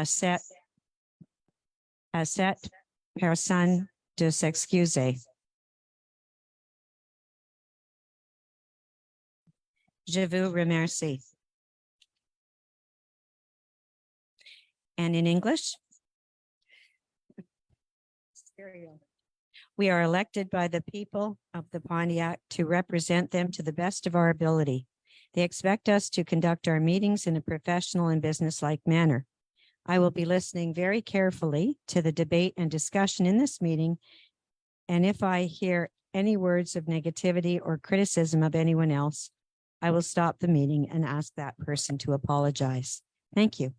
cette personne de s'excuser. Je vous remercie. And in English, we are elected by the people of the Pontiac to represent them to the best of our ability. They expect us to conduct our meetings in a professional and businesslike manner. I will be listening very carefully to the debate and discussion in this meeting, and if I hear any words of negativity or criticism of anyone else, I will stop the meeting and ask that person to apologize. Thank you.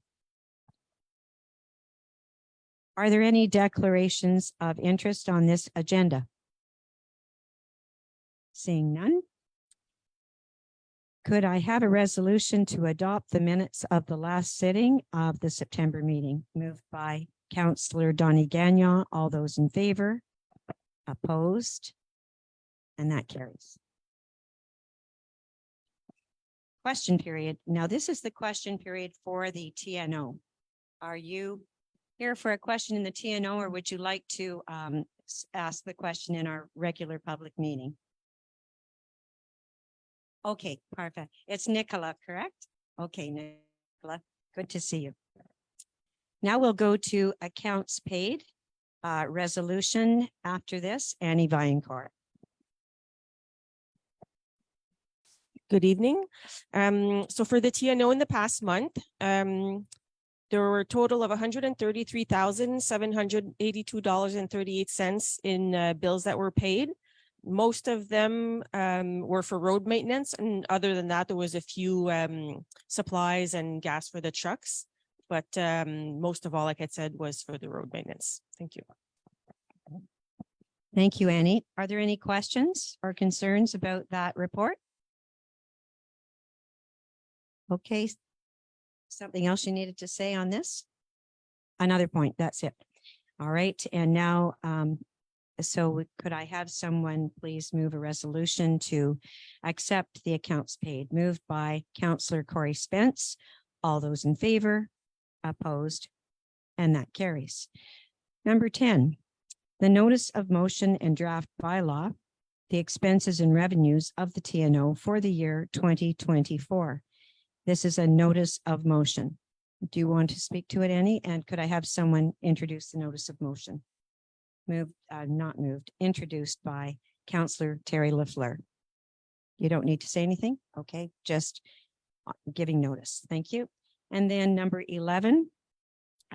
Are there any declarations of interest on this agenda? Seeing none. Could I have a resolution to adopt the minutes of the last sitting of the September meeting? Moved by Councillor Donny Gagnon. All those in favor? Opposed? And that carries. Question period. Now, this is the question period for the TNO. Are you here for a question in the TNO, or would you like to ask the question in our regular public meeting? Okay, perfect. It's Nicola, correct? Okay, Nicola, good to see you. Now we'll go to accounts paid, resolution after this, Annie Vaillancourt. Good evening. So for the TNO in the past month, there were a total of $133,782.38 in bills that were paid. Most of them were for road maintenance, and other than that, there was a few supplies and gas for the trucks. But most of all, like I said, was for the road maintenance. Thank you. Thank you, Annie. Are there any questions or concerns about that report? Okay. Something else you needed to say on this? Another point, that's it. All right, and now, so could I have someone please move a resolution to accept the accounts paid? Moved by Councillor Corey Spence. All those in favor? Opposed? And that carries. Number 10, the notice of motion and draft bylaw, the expenses and revenues of the TNO for the year 2024. This is a notice of motion. Do you want to speak to it, Annie? And could I have someone introduce the notice of motion? Moved, not moved, introduced by Councillor Terry LaFleur. You don't need to say anything? Okay, just giving notice. Thank you. And then number 11,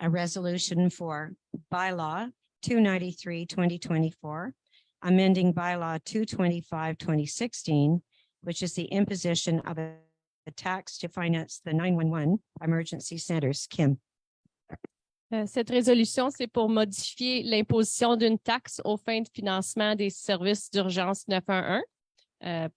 a resolution for bylaw 293-2024, amending bylaw 225-2016, which is the imposition of a tax to finance the 911 emergency centers. Kim. Cette résolution, c'est pour modifier l'imposition d'une taxe aux fins de financement des services d'urgence 911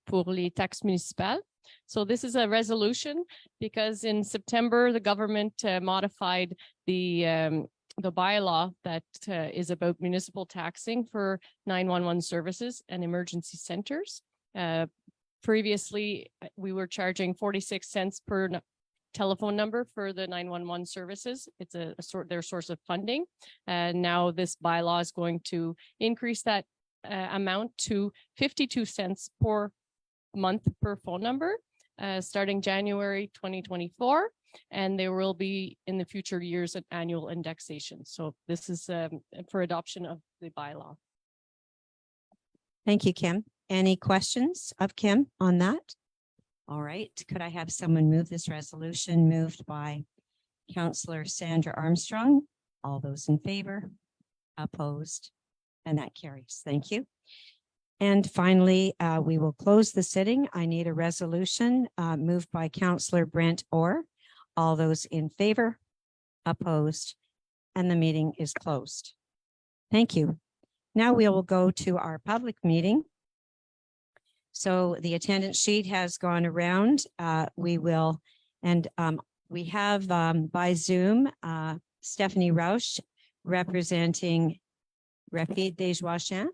pour les taxes municipales. So this is a resolution because in September, the government modified the bylaw that is about municipal taxing for 911 services and emergency centers. Previously, we were charging 46 cents per telephone number for the 911 services. It's their source of funding. And now this bylaw is going to increase that amount to 52 cents per month per phone number, starting January 2024. And there will be in the future years an annual indexation. So this is for adoption of the bylaw. Thank you, Kim. Any questions of Kim on that? All right. Could I have someone move this resolution? Moved by Councillor Sandra Armstrong. All those in favor? Opposed? And that carries. Thank you. And finally, we will close the sitting. I need a resolution moved by Councillor Brent Orr. All those in favor? Opposed? And the meeting is closed. Thank you. Now we will go to our public meeting. So the attendance sheet has gone around. We will, and we have by Zoom, Stephanie Rausch representing Rapide des Joachim,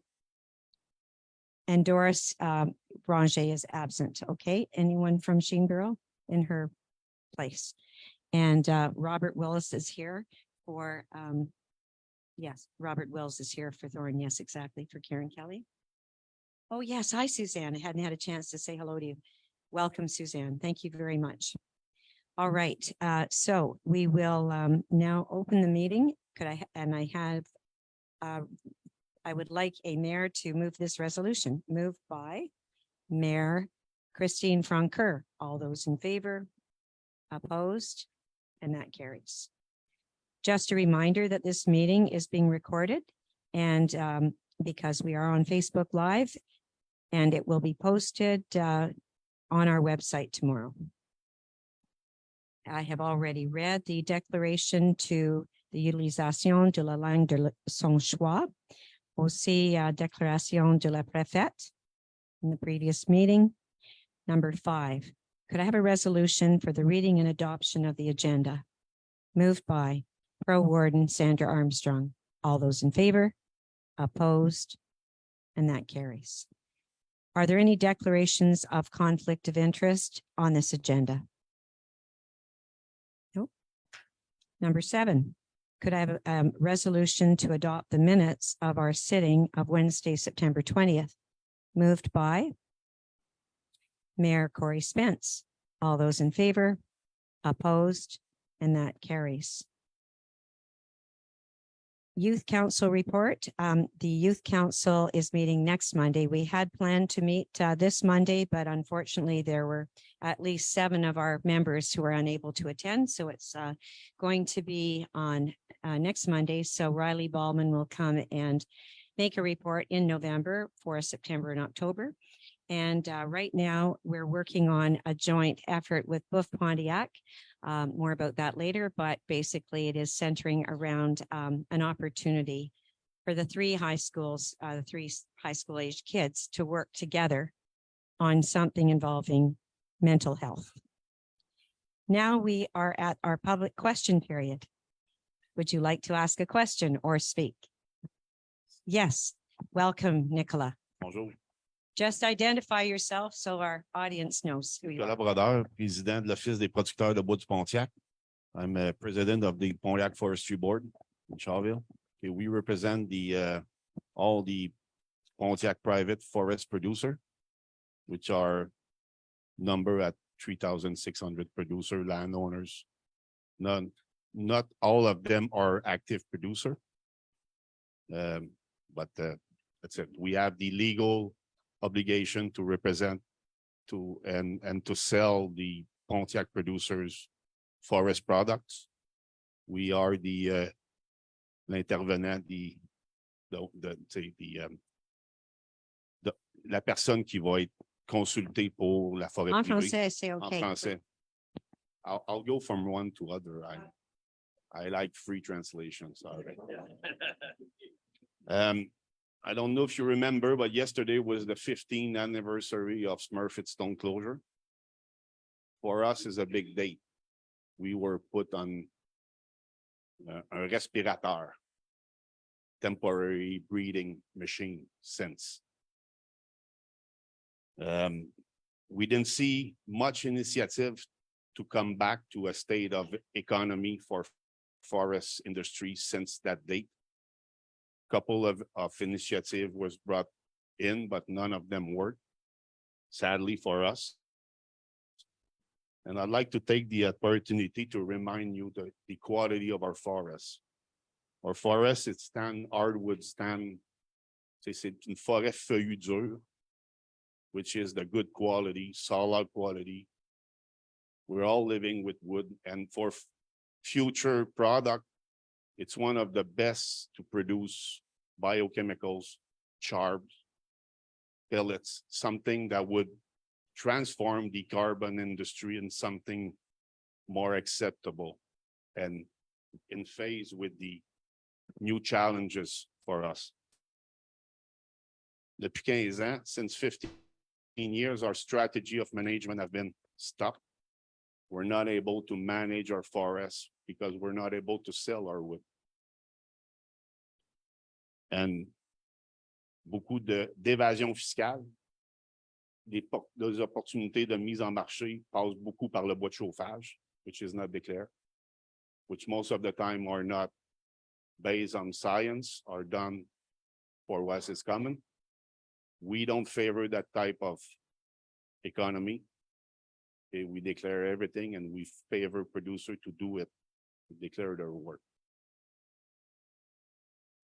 and Doris Branger is absent. Okay, anyone from Sheenborough in her place? And Robert Willis is here for, yes, Robert Wills is here for Thorne. Yes, exactly, for Karen Kelly. Oh, yes. Hi, Suzanne. I hadn't had a chance to say hello to you. Welcome, Suzanne. Thank you very much. All right, so we will now open the meeting. I would like a mayor to move this resolution. Moved by Mayor Christine Francoeur. All those in favor? Opposed? And that carries. Just a reminder that this meeting is being recorded and because we are on Facebook Live and it will be posted on our website tomorrow. I have already read the déclaration to the utilisation de la langue de son choix, aussi déclaration de la préfète in the previous meeting. Number 5, could I have a resolution for the reading and adoption of the agenda? Moved by Pro Warden Sandra Armstrong. All those in favor? Opposed? And that carries. Are there any declarations of conflict of interest on this agenda? Nope. Number 7, could I have a resolution to adopt the minutes of our sitting of Wednesday, September 20th? Moved by Mayor Corey Spence. All those in favor? Opposed? And that carries. Youth Council report. The Youth Council is meeting next Monday. We had planned to meet this Monday, but unfortunately there were at least 7 of our members who were unable to attend. So it's going to be on next Monday. So Riley Ballman will come and make a report in November for September and October. And right now we're working on a joint effort with Buff Pontiac. More about that later, but basically it is centering around an opportunity for the 3 high schools, the 3 high school aged kids to work together on something involving mental health. Now we are at our public question period. Would you like to ask a question or speak? Yes, welcome, Nicola. Bonjour. Just identify yourself so our audience knows who you are. Nicolas Brodeur, président de l'Office des producteurs de bois du Pontiac. I'm president of the Pontiac Forestry Board in Shawville. Okay, we represent all the Pontiac private forest producer, which are number at 3,600 producer landowners. Not all of them are active producer, but that's it. We have the legal obligation to represent and to sell the Pontiac producers forest products. We are l'intervenant, la personne qui va être consultée pour la forêt En privée. français, c'est En OK. français. I'll go from one to other. I like free translation. Sorry. I don't know if you remember, but yesterday was the 15th anniversary of Smurfit Stone closure. For us, is a big date. We were put on un respirateur, temporary breathing machine since. We didn't see much initiative to come back to a state of economy for forest industry since that date. Couple of initiative was brought in, but none of them worked, sadly for us. And I'd like to take the opportunity to remind you the quality of our forests. Our forests, it's hardwood stand, c'est une forêt feuillue dure, which is the good quality, solid quality. We're all living with wood, and for future product, it's one of the best to produce biochemicals, charbs, pellets, something that would transform the carbon industry in something more acceptable and in phase with the new challenges for us. Depuis 15 ans, since 15 years, our strategy of management have been stopped. We're not able to manage our forests because we're not able to sell our wood. And beaucoup d'évasion fiscale, des opportunités de mise en marché passent beaucoup par le bois de chauffage, which is not declared. which most of the time are not based on science, are done for what is coming. We don't favor that type of economy. Okay, we declare everything and we favor producer to do it, to declare their work.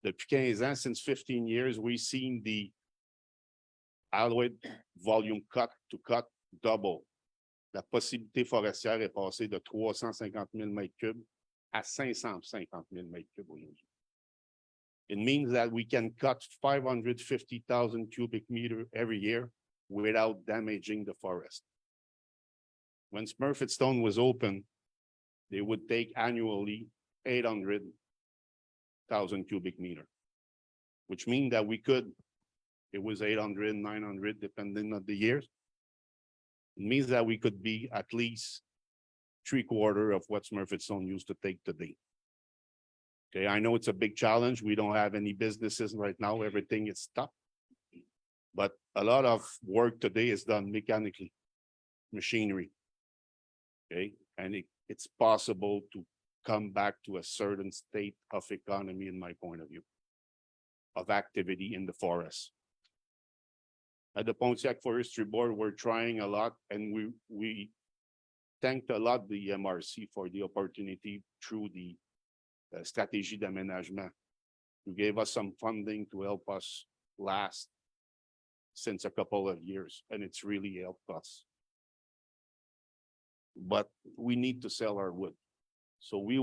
Depuis 15 ans, since 15 years, we've seen the alloy volume cut double. La possibilité forestière est passée de 350 000 mètres cubes à 550 000 mètres cubes aujourd'hui. It means that we can cut 550,000 cubic meters every year without damaging the forest. When Smurfit was open, they would take annually 800,000 cubic meters, which means that we could, it was 800, 900, depending on the years. It means that we could be at least 3/4 of what Smurfit used to take today. Okay, I know it's a big challenge. We don't have any businesses right now. Everything is stopped. But a lot of work today is done mechanically, machinery. Okay, and it's possible to come back to a certain state of economy, in my point of view, of activity in the forest. At the Pontiac Forestry Board, we're trying a lot, and we thanked a lot the MRC for the opportunity through the stratégie d'aménagement. You gave us some funding to help us last since a couple of years, and it's really helped us. But we need to sell our wood. So we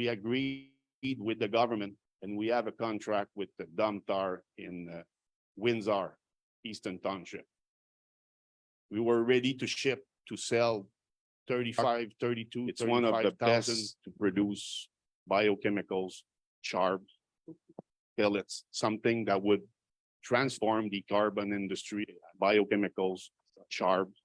agreed with the government, and we have a contract with the Domtar in Windsor, Eastern Township. We were ready to ship, to sell 35, 32, it's one of the best to produce biochemicals, charbs, pellets, something that would transform the carbon industry, biochemicals, charbs.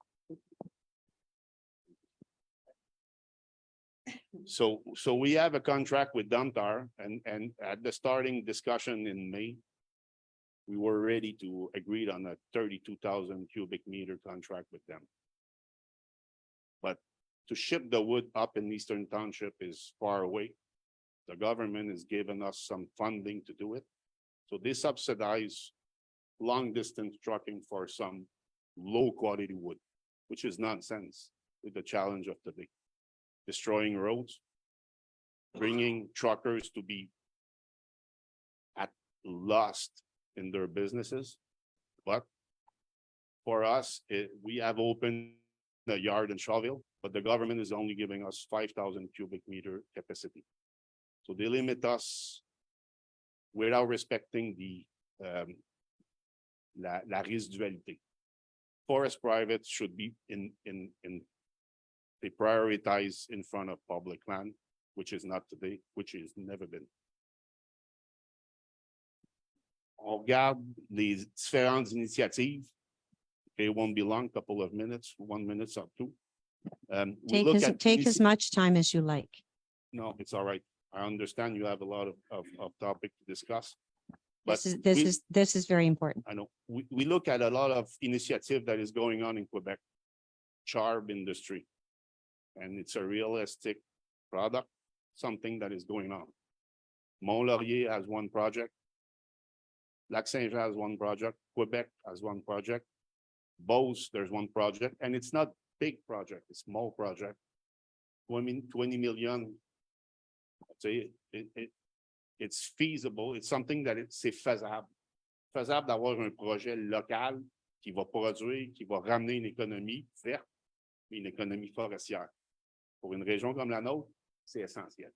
So we have a contract with Domtar, and at the starting discussion in May, we were ready to agree on a 32,000 cubic meter contract with them. But to ship the wood up in Eastern Township is far away. The government is giving us some funding to do it. So they subsidize long distance trucking for some low quality wood, which is nonsense with the challenge of today. Destroying roads, bringing truckers to be at lost in their businesses. But for us, we have opened a yard in Shawville, but the government is only giving us 5,000 cubic meter capacity. So they limit us without respecting the la résidualité. Forest private should be they prioritize in front of public land, which is not today, which is never been. On regarde les différentes initiatives. It won't be long, couple of minutes, 1 minute or two. We look at Take as much time as you like. No, it's all right. I understand you have a lot of topic to discuss. But This is very important. I know, we look at a lot of initiative that is going on in Quebec, charb industry. And it's a realistic product, something that is going on. Mont-Laurier has one project. Lac-Saint-Jean has one project. Quebec has one project. Beauce, there's one project, and it's not big project, it's small project. 20 million. I'd say it's feasible. It's something that c'est faisable. Faisable d'avoir un projet local qui va produire, qui va ramener une économie verte, une économie forestière. Pour une région comme la nôtre, c'est essentiel.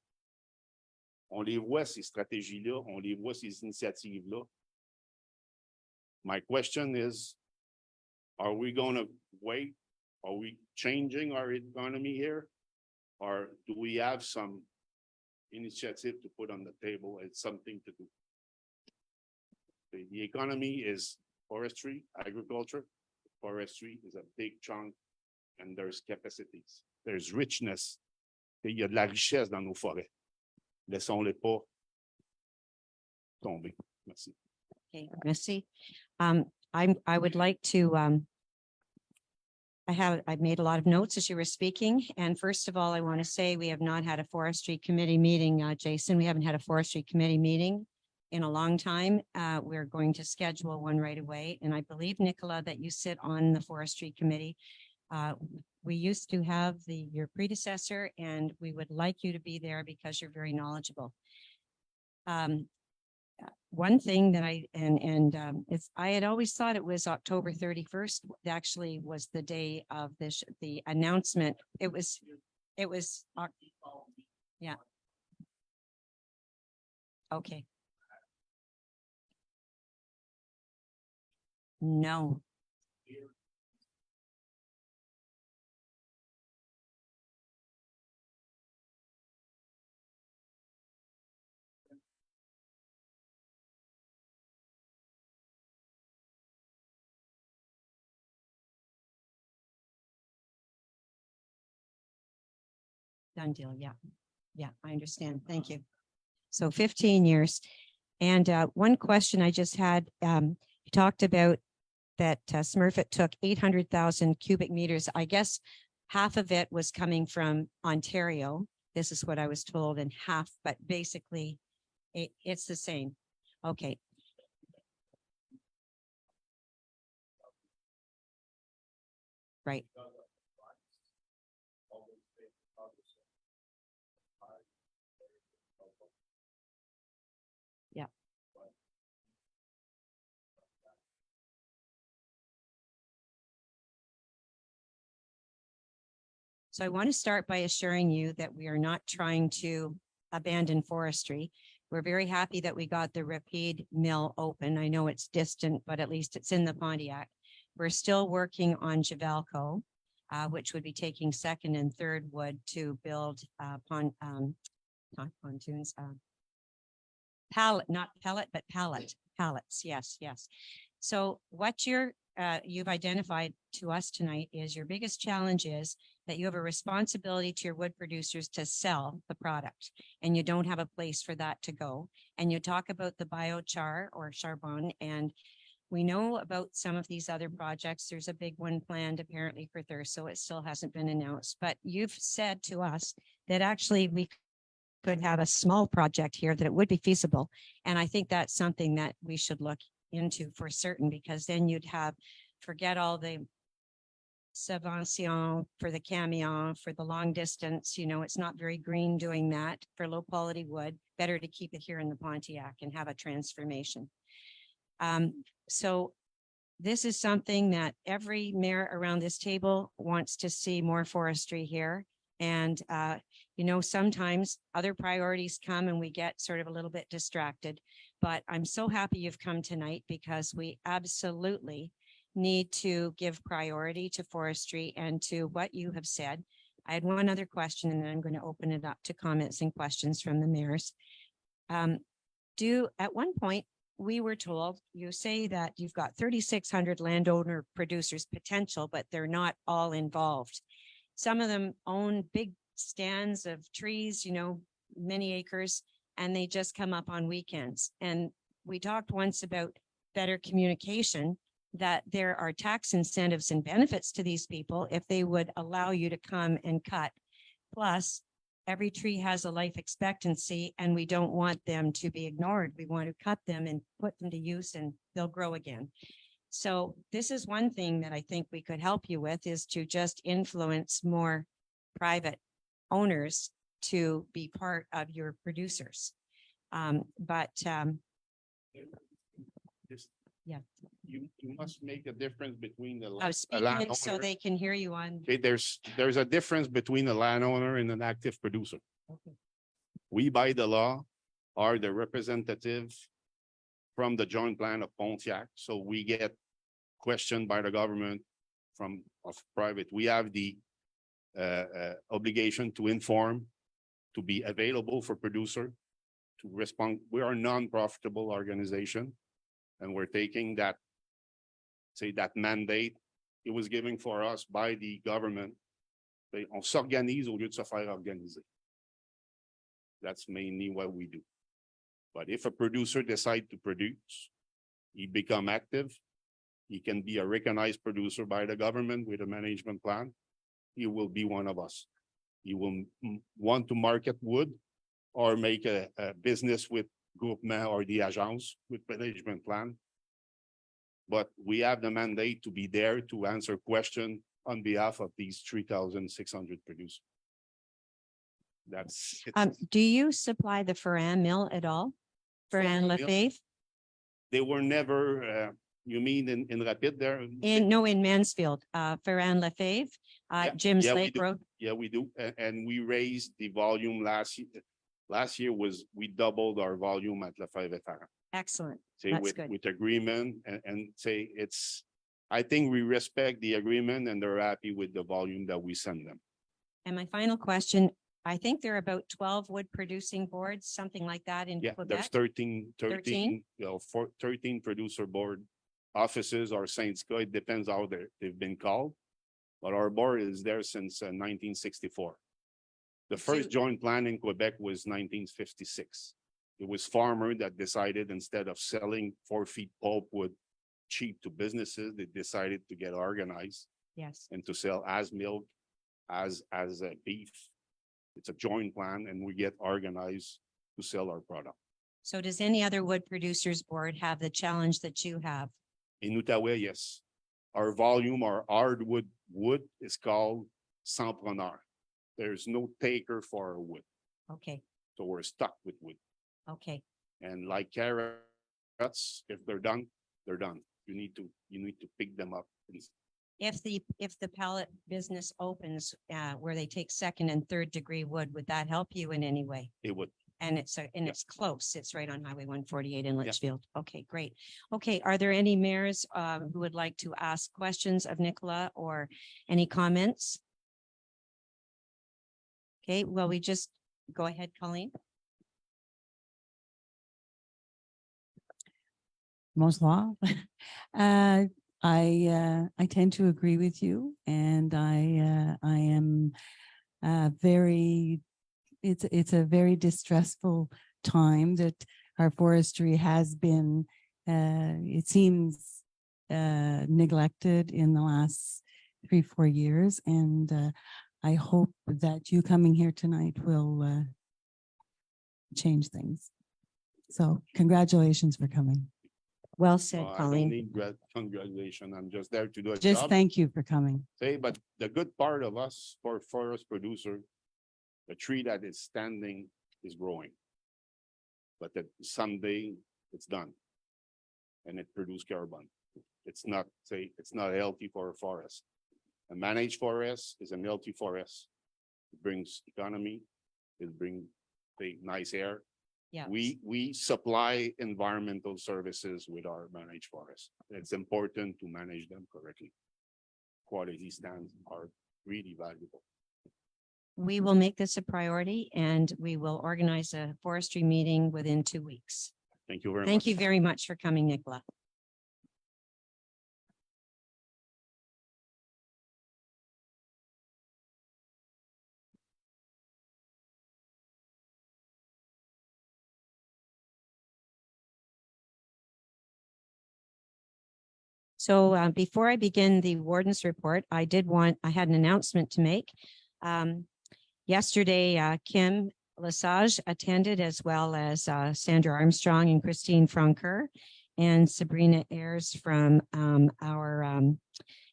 On les voit, ces stratégies-là, on les voit, ces initiatives-là. My question is, are we going to wait? Are we changing our economy here? Or do we have some initiative to put on the table as something to do? The economy is forestry, agriculture. Forestry is a big chunk, and there's capacities. There's richness. Il y a de la richesse dans nos forêts. Laissons-les pas tomber. Merci. Okay, Missy. I would like to, I've made a lot of notes as you were speaking. And first of all, I want to say we have not had a forestry committee meeting, Jason. We haven't had a forestry committee meeting in a long time. We're going to schedule one right away. And I believe, Nicola, that you sit on the forestry committee. We used to have your predecessor, and we would like you to be there because you're very knowledgeable. One thing that I had always thought it was October 31st, actually was the day of the announcement. It was, yeah. Okay. No. Done deal. Yeah. Yeah, I understand. Thank you. So 15 years. And one question I just had, you talked about that Smurfit took 800,000 cubic meters. I guess half of it was coming from Ontario. This is what I was told, and half, but basically it's the same. Okay. Right. Yeah. So I want to start by assuring you that we are not trying to abandon forestry. We're very happy that we got the Rapide mill open. I know it's distant, but at least it's in the Pontiac. We're still working on Javelco, which would be taking second and third wood to build not pontoons, pallet, not pellet, but pallets. Yes, yes. So what you've identified to us tonight is your biggest challenge is that you have a responsibility to your wood producers to sell the product, and you don't have a place for that to go. And you talk about the biochar or charbon, and we know about some of these other projects. There's a big one planned apparently for Thurso. It still hasn't been announced, but you've said to us that actually we could have a small project here, that it would be feasible. And I think that's something that we should look into for certain, because then you'd have, forget all the subvention for the camion, for the long distance, it's not very green doing that for low quality wood. Better to keep it here in the Pontiac and have a transformation. So this is something that every mayor around this table wants to see more forestry here. And, sometimes other priorities come and we get sort of a little bit distracted, but I'm so happy you've come tonight, because we absolutely need to give priority to forestry and to what you have said. I had one other question, and then I'm going to open it up to comments and questions from the mayors. At one point, we were told, you say that you've got 3,600 landowner producers potential, but they're not all involved. Some of them own big stands of trees, many acres, and they just come up on weekends. And we talked once about better communication, that there are tax incentives and benefits to these people if they would allow you to come and cut. Plus, every tree has a life expectancy, and we don't want them to be ignored. We want to cut them and put them to use, and they'll grow again. So this is one thing that I think we could help you with, is to just influence more private owners to be part of your producers. Yeah. You must make a difference between I was speaking so they can hear you on. Okay, there's a difference between a landowner and an active producer. Okay. We, by the law, are the representative from the joint plan of Pontiac, so we get questioned by the government of private. We have the obligation to inform, to be available for producer, to respond. We are a non-profitable organization, and we're taking that mandate. It was given for us by the government. On s'organise au lieu de se faire organiser. That's mainly what we do. But if a producer decides to produce, he become active, he can be a recognized producer by the government with a management plan, he will be one of us. He will want to market wood or make a business with groupement or the agence with management plan. But we have the mandate to be there to answer questions on behalf of these 3,600 producers. That's it. Do you supply the Ferran mill at all? Ferran Ferran mill? Lefebvre? They were never, you mean in Rapid there? In Mansfield, Ferran Lefebvre, Yeah, Jim's yeah, we Lake do. Road. Yeah, we do. And we raised the volume last year. Last year we doubled our volume at Lefebvre. Excellent. Say That's with, good. with agreement and say I think we respect the agreement and they're happy with the volume that we send them. And my final question, I think there are about 12 wood producing boards, something like that in Yeah, there's Quebec. 13, 13 producer board offices or syndicat. It depends how they've been called. But our board is there since 1964. The first So- joint plan in Quebec was 1956. It was farmer that decided instead of selling 4 feet pulpwood cheap to businesses, they decided to get organized Yes. and to sell as milk, as a beef. It's a joint plan and we get organized to sell our product. So does any other wood producers board have the challenge that you have? In Outaouais, yes. Our volume, our hardwood wood is called sans preneur. There's no taker for our wood. Okay, So we're stuck with wood. okay. And like carrots, if they're done, they're done. You need to pick them up. If the pallet business opens, where they take second and third degree wood, would that help you in any way? It would. And it's, Yeah. it's close. It's right on Highway 148 in Yeah. Litchfield. Okay, great. Okay, are there any mayors who would like to ask questions of Nicola or any comments? Okay, well, we just, go ahead, Colleen. Most law. I tend to agree with you, and I am very. It's a very distressful time that our forestry has been. It seems neglected in the last 3-4 years, and I hope that you coming here tonight will change things. So congratulations for coming. Well said, I don't Colleen. need congratulations. I'm just there to do a Just job. thank you for coming. Say, but the good part of us for forest producer, the tree that is standing is growing. But that someday it's done. And it produces carbon. It's not healthy for a forest. A managed forest is a healthy forest. It brings economy, it brings nice air. Yeah. We supply environmental services with our managed forests. It's important to manage them correctly. Quality standards are really valuable. We will make this a priority and we will organize a forestry meeting within 2 weeks. Thank you very much. Thank you very much for coming, Nicola. So before I begin the warden's report, I had an announcement to make. Yesterday, Kim Lesage attended, as well as Sandra Armstrong and Christine Francoeur and Sabrina Ayers from our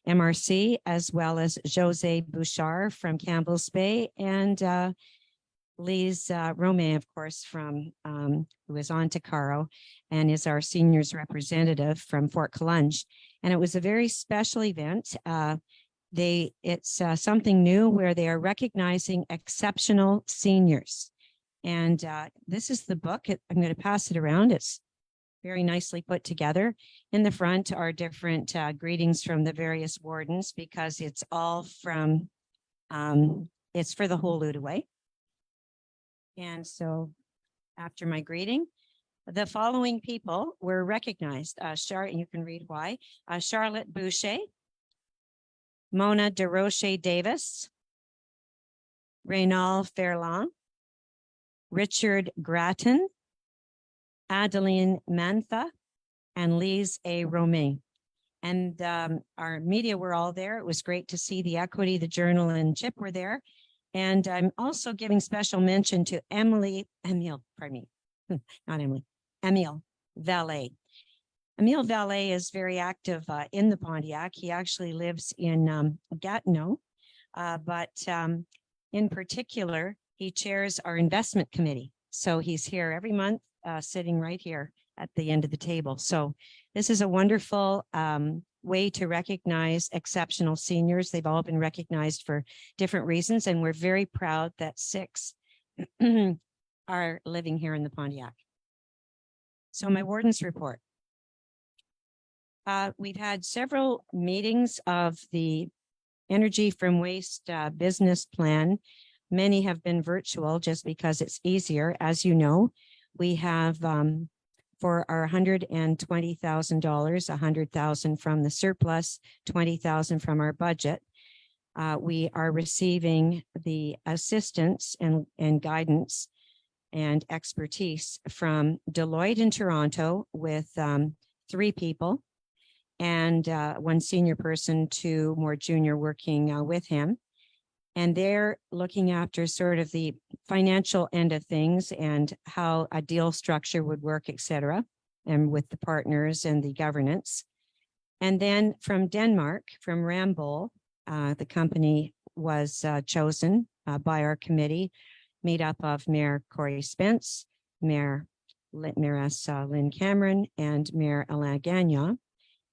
MRC, as well as Jose Bouchard from Campbell's Bay and Lise Romain, of course, from who is on to Caro and is our seniors representative from Fort Collonge. And it was a very special event. It's something new where they are recognizing exceptional seniors. And this is the book. I'm going to pass it around. It's very nicely put together. In the front are different greetings from the various wardens, because it's all from, it's for the whole Outaouais. And so after my greeting, the following people were recognized. You can read why. Charlotte Boucher, Mona DeRoche Davis, Reynald Ferland, Richard Grattan, Adeline Mantha, and Lise A. Romain. And our media were all there. It was great to see the Equity, the Journal, and Chip were there. And I'm also giving special mention to Emile Valet. Emile Valet is very active in the Pontiac. He actually lives in Gatineau, but in particular, he chairs our investment committee. So he's here every month, sitting right here at the end of the table. So this is a wonderful way to recognize exceptional seniors. They've all been recognized for different reasons, and we're very proud that 6 are living here in the Pontiac. So my warden's report. We've had several meetings of the Energy from Waste business plan. Many have been virtual just because it's easier. As you know, we have for our $120,000, 100,000 from the surplus, 20,000 from our budget. We are receiving the assistance and guidance and expertise from Deloitte in Toronto with 3 people and 1 senior person, 2 more junior working with him. And they're looking after sort of the financial end of things and how a deal structure would work, et cetera, and with the partners and the governance. And then from Denmark, from Ramboll, the company was chosen by our committee, made up of Mayor Corey Spence, Mayoress Lynn Cameron, and Mayor Alain Gagnon.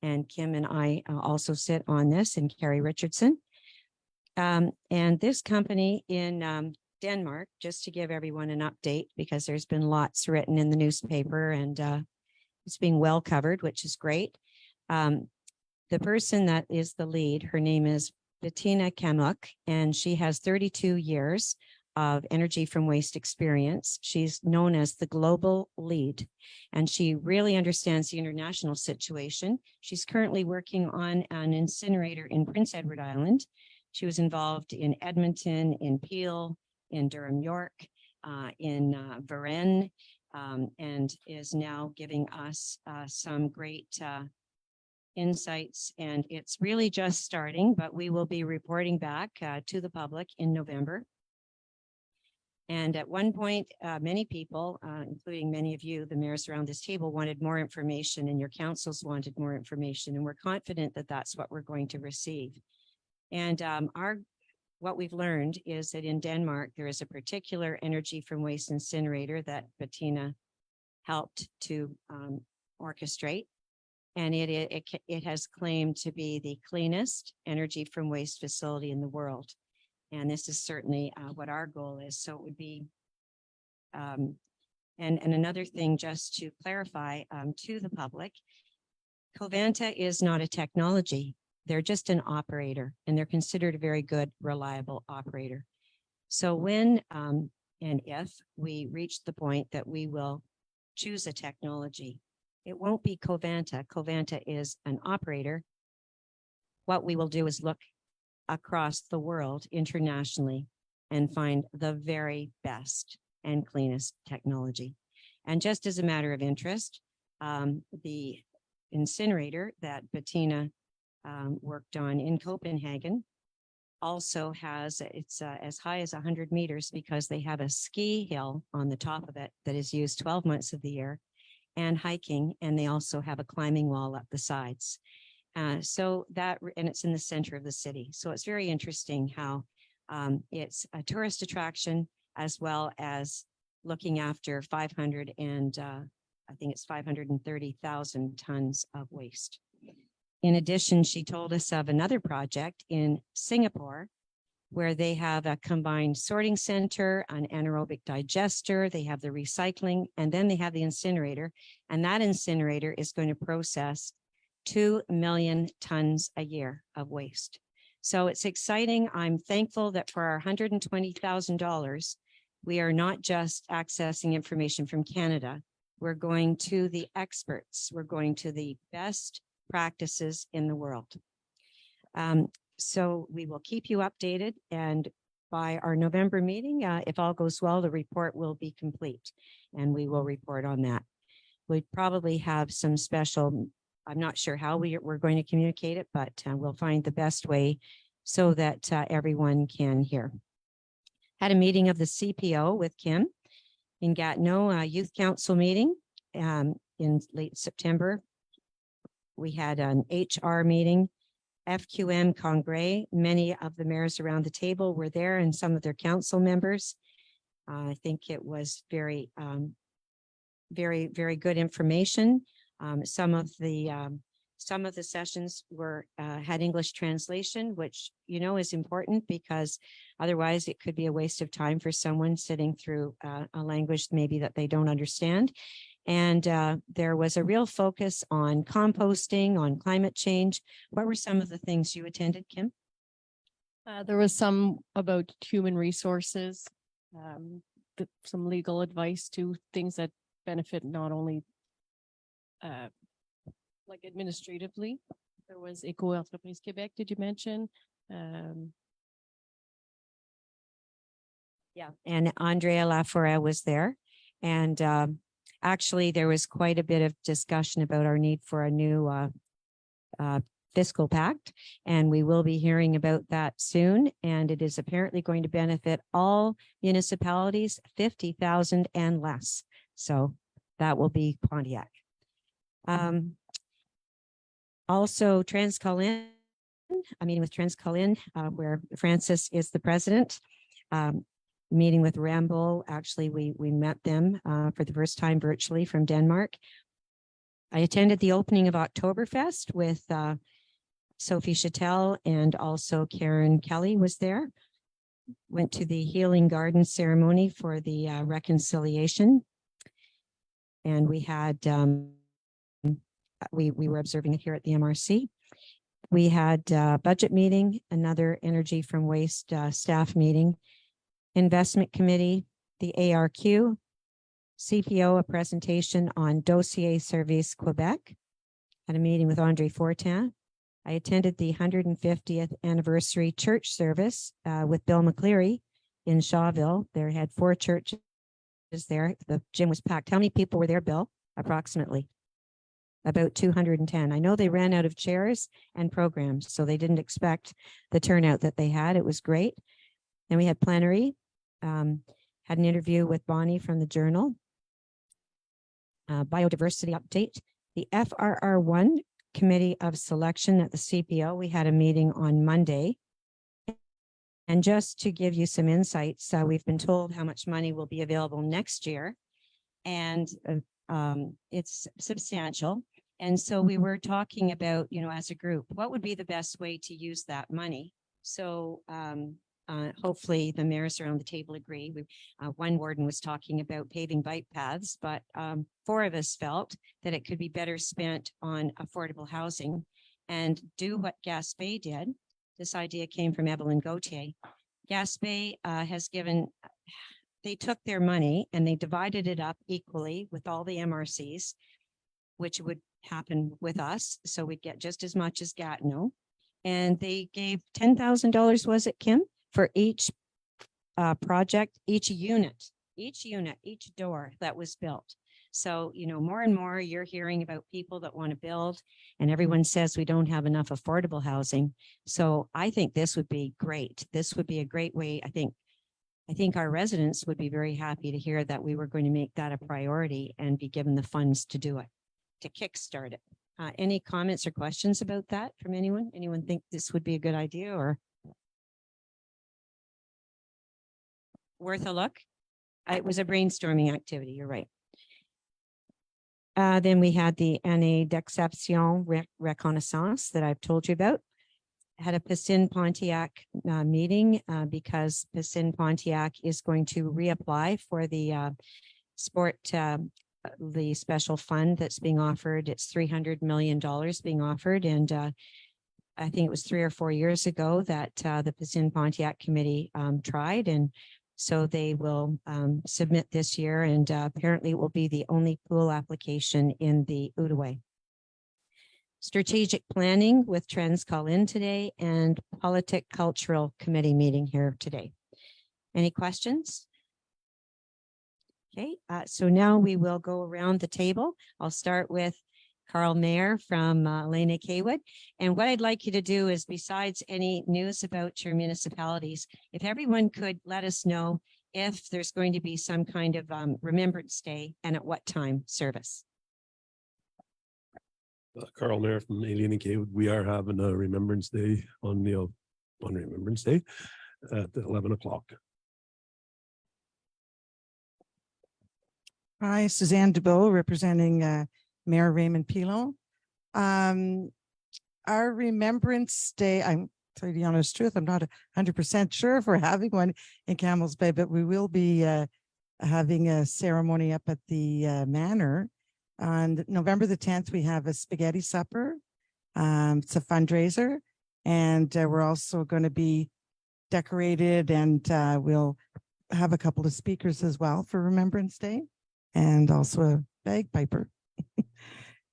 And Kim and I also sit on this, and Carrie Richardson. And this company in Denmark, just to give everyone an update, because there's been lots written in the newspaper and it's being well covered, which is great. The person that is the lead, her name is Bettina Kamuk, and she has 32 years of energy from waste experience. She's known as the global lead, and she really understands the international situation. She's currently working on an incinerator in Prince Edward Island. She was involved in Edmonton, in Peel, in Durham, York, in Varennes, and is now giving us some great insights. And it's really just starting, but we will be reporting back to the public in November. And at one point, many people, including many of you, the mayors around this table, wanted more information, and your councils wanted more information. And we're confident that that's what we're going to receive. And what we've learned is that in Denmark, there is a particular energy from waste incinerator that Bettina helped to orchestrate. And it has claimed to be the cleanest energy from waste facility in the world. And this is certainly what our goal is. So it would be, and another thing just to clarify to the public, Covanta is not a technology. They're just an operator, and they're considered a very good, reliable operator. So when and if we reach the point that we will choose a technology, it won't be Covanta. Covanta is an operator. What we will do is look across the world internationally and find the very best and cleanest technology. And just as a matter of interest, the incinerator that Bettina worked on in Copenhagen also has, it's as high as 100 meters because they have a ski hill on the top of it that is used 12 months of the year, and hiking, and they also have a climbing wall up the sides. So that, and it's in the center of the city. So it's very interesting how it's a tourist attraction as well as looking after 500 and I think it's 530,000 tons of waste. In addition, she told us of another project in Singapore where they have a combined sorting center, an anaerobic digester, they have the recycling, and then they have the incinerator. And that incinerator is going to process 2 million tons a year of waste. So it's exciting. I'm thankful that for our $120,000, we are not just accessing information from Canada. We're going to the experts. We're going to the best practices in the world. So we will keep you updated, and by our November meeting, if all goes well, the report will be complete and we will report on that. We'd probably have some special I'm not sure how we're going to communicate it, but we'll find the best way so that everyone can hear. Had a meeting of the CPO with Kim in Gatineau, a youth council meeting in late September. We had an HR meeting, FQM Congrès. Many of the mayors around the table were there and some of their council members. I think it was very, very good information. Some of the sessions were had English translation, which is important because otherwise it could be a waste of time for someone sitting through a language maybe that they don't understand. And there was a real focus on composting, on climate change. What were some of the things you attended, Kim? There was some about human resources, some legal advice to things that benefit not only like administratively. There was Éco Entreprise Québec, did you mention? Yeah, and Andrea Laforêt was there. And actually, there was quite a bit of discussion about our need for a new fiscal pact, and we will be hearing about that soon. And it is apparently going to benefit all municipalities, 50,000 and less. So that will be Pontiac. Also, Transcolin, a meeting with Transcolin, where Francis is the president. Meeting with Rambo. Actually, we met them for the first time virtually from Denmark. I attended the opening of Oktoberfest with Sophie Chattel, and also Karen Kelly was there. Went to the Healing Garden ceremony for the reconciliation. And we had, we were observing it here at the MRC. We had a budget meeting, another energy from waste staff meeting, investment committee, the ARQ, CPO, a presentation on Dossier Service Quebec, had a meeting with Andre Fortin. I attended the 150th anniversary church service with Bill McCleary in Shawville. There had 4 churches there. The gym was packed. How many people were there, Bill? Approximately about 210. I know they ran out of chairs and programs, so they didn't expect the turnout that they had. It was great. Then we had plenary, had an interview with Bonnie from the Journal, biodiversity update, the FRR1 Committee of Selection at the CPO. We had a meeting on Monday. And just to give you some insights, we've been told how much money will be available next year, and it's substantial. And so we were talking about, as a group, what would be the best way to use that money? So hopefully the mayors around the table agree. One warden was talking about paving bike paths, but 4 of us felt that it could be better spent on affordable housing and do what Gaspé did. This idea came from Evelyn Gauthier. Gaspé has given, they took their money and they divided it up equally with all the MRCs, which would happen with us. So we'd get just as much as Gatineau. And they gave $10,000, was it, Kim? For each project, each unit, each door that was built. So, more and more you're hearing about people that want to build, and everyone says we don't have enough affordable housing. So I think this would be great. This would be a great way. I think our residents would be very happy to hear that we were going to make that a priority and be given the funds to do it, to kickstart it. Any comments or questions about that from anyone? Anyone think this would be a good idea or worth a look? It was a brainstorming activity. You're right. Then we had the année d'exception reconnaissance that I've told you about. Had a Piscine Pontiac meeting because Piscine Pontiac is going to reapply for the sport, the special fund that's being offered. It's $300 million being offered. And I think it was 3 or 4 years ago that the Piscine Pontiac committee tried. And so they will submit this year, and apparently it will be the only pool application in the Outaouais. Strategic planning with Transcolin today, and politic cultural committee meeting here today. Any questions? Okay, so now we will go around the table. I'll start with Carl Mayer from Elena Kaywood. And what I'd like you to do is, besides any news about your municipalities, if everyone could let us know if there's going to be some kind of Remembrance Day and at what time service. Carl Mayer from Alien and Cave. We are having a Remembrance Day on Remembrance Day at 11 o'clock. Hi, Suzanne Dubeau, representing Mayor Raymond Pilon. Our Remembrance Day, I'm tell you the honest truth, I'm not 100% sure if we're having one in Campbell's Bay, but we will be having a ceremony up at the Manor. On November the 10th, we have a spaghetti supper. It's a fundraiser, and we're also going to be decorated, and we'll have a couple of speakers as well for Remembrance Day, and also a bagpiper.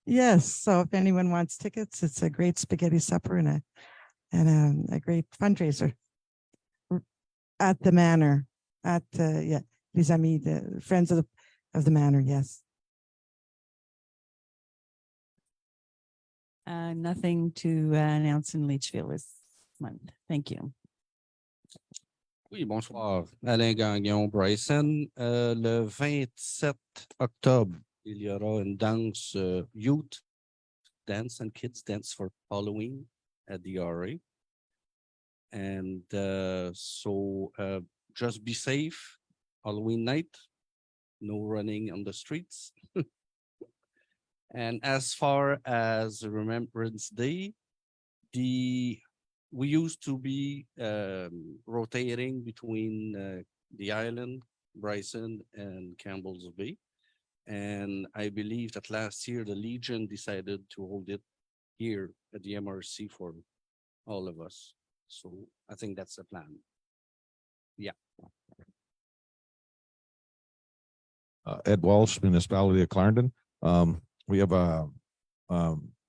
Yes, so if anyone wants tickets, it's a great spaghetti supper and a great fundraiser at the Manor, at les amis, the friends of the Manor. Yes. Nothing to announce in Leachfield this month. Thank you. Oui, bonsoir. Alain Gagnon, Bryson. Le 27 octobre, il y aura une danse youth dance and kids dance for Halloween at the RA. And just be safe Halloween night. No running on the streets. And as far as Remembrance Day, we used to be rotating between the island, Bryson, and Campbell's Bay. And I believe that last year, the Legion decided to hold it here at the MRC for all of us. So I think that's the plan. Yeah. Ed Walsh, Municipality of Clarendon. We have a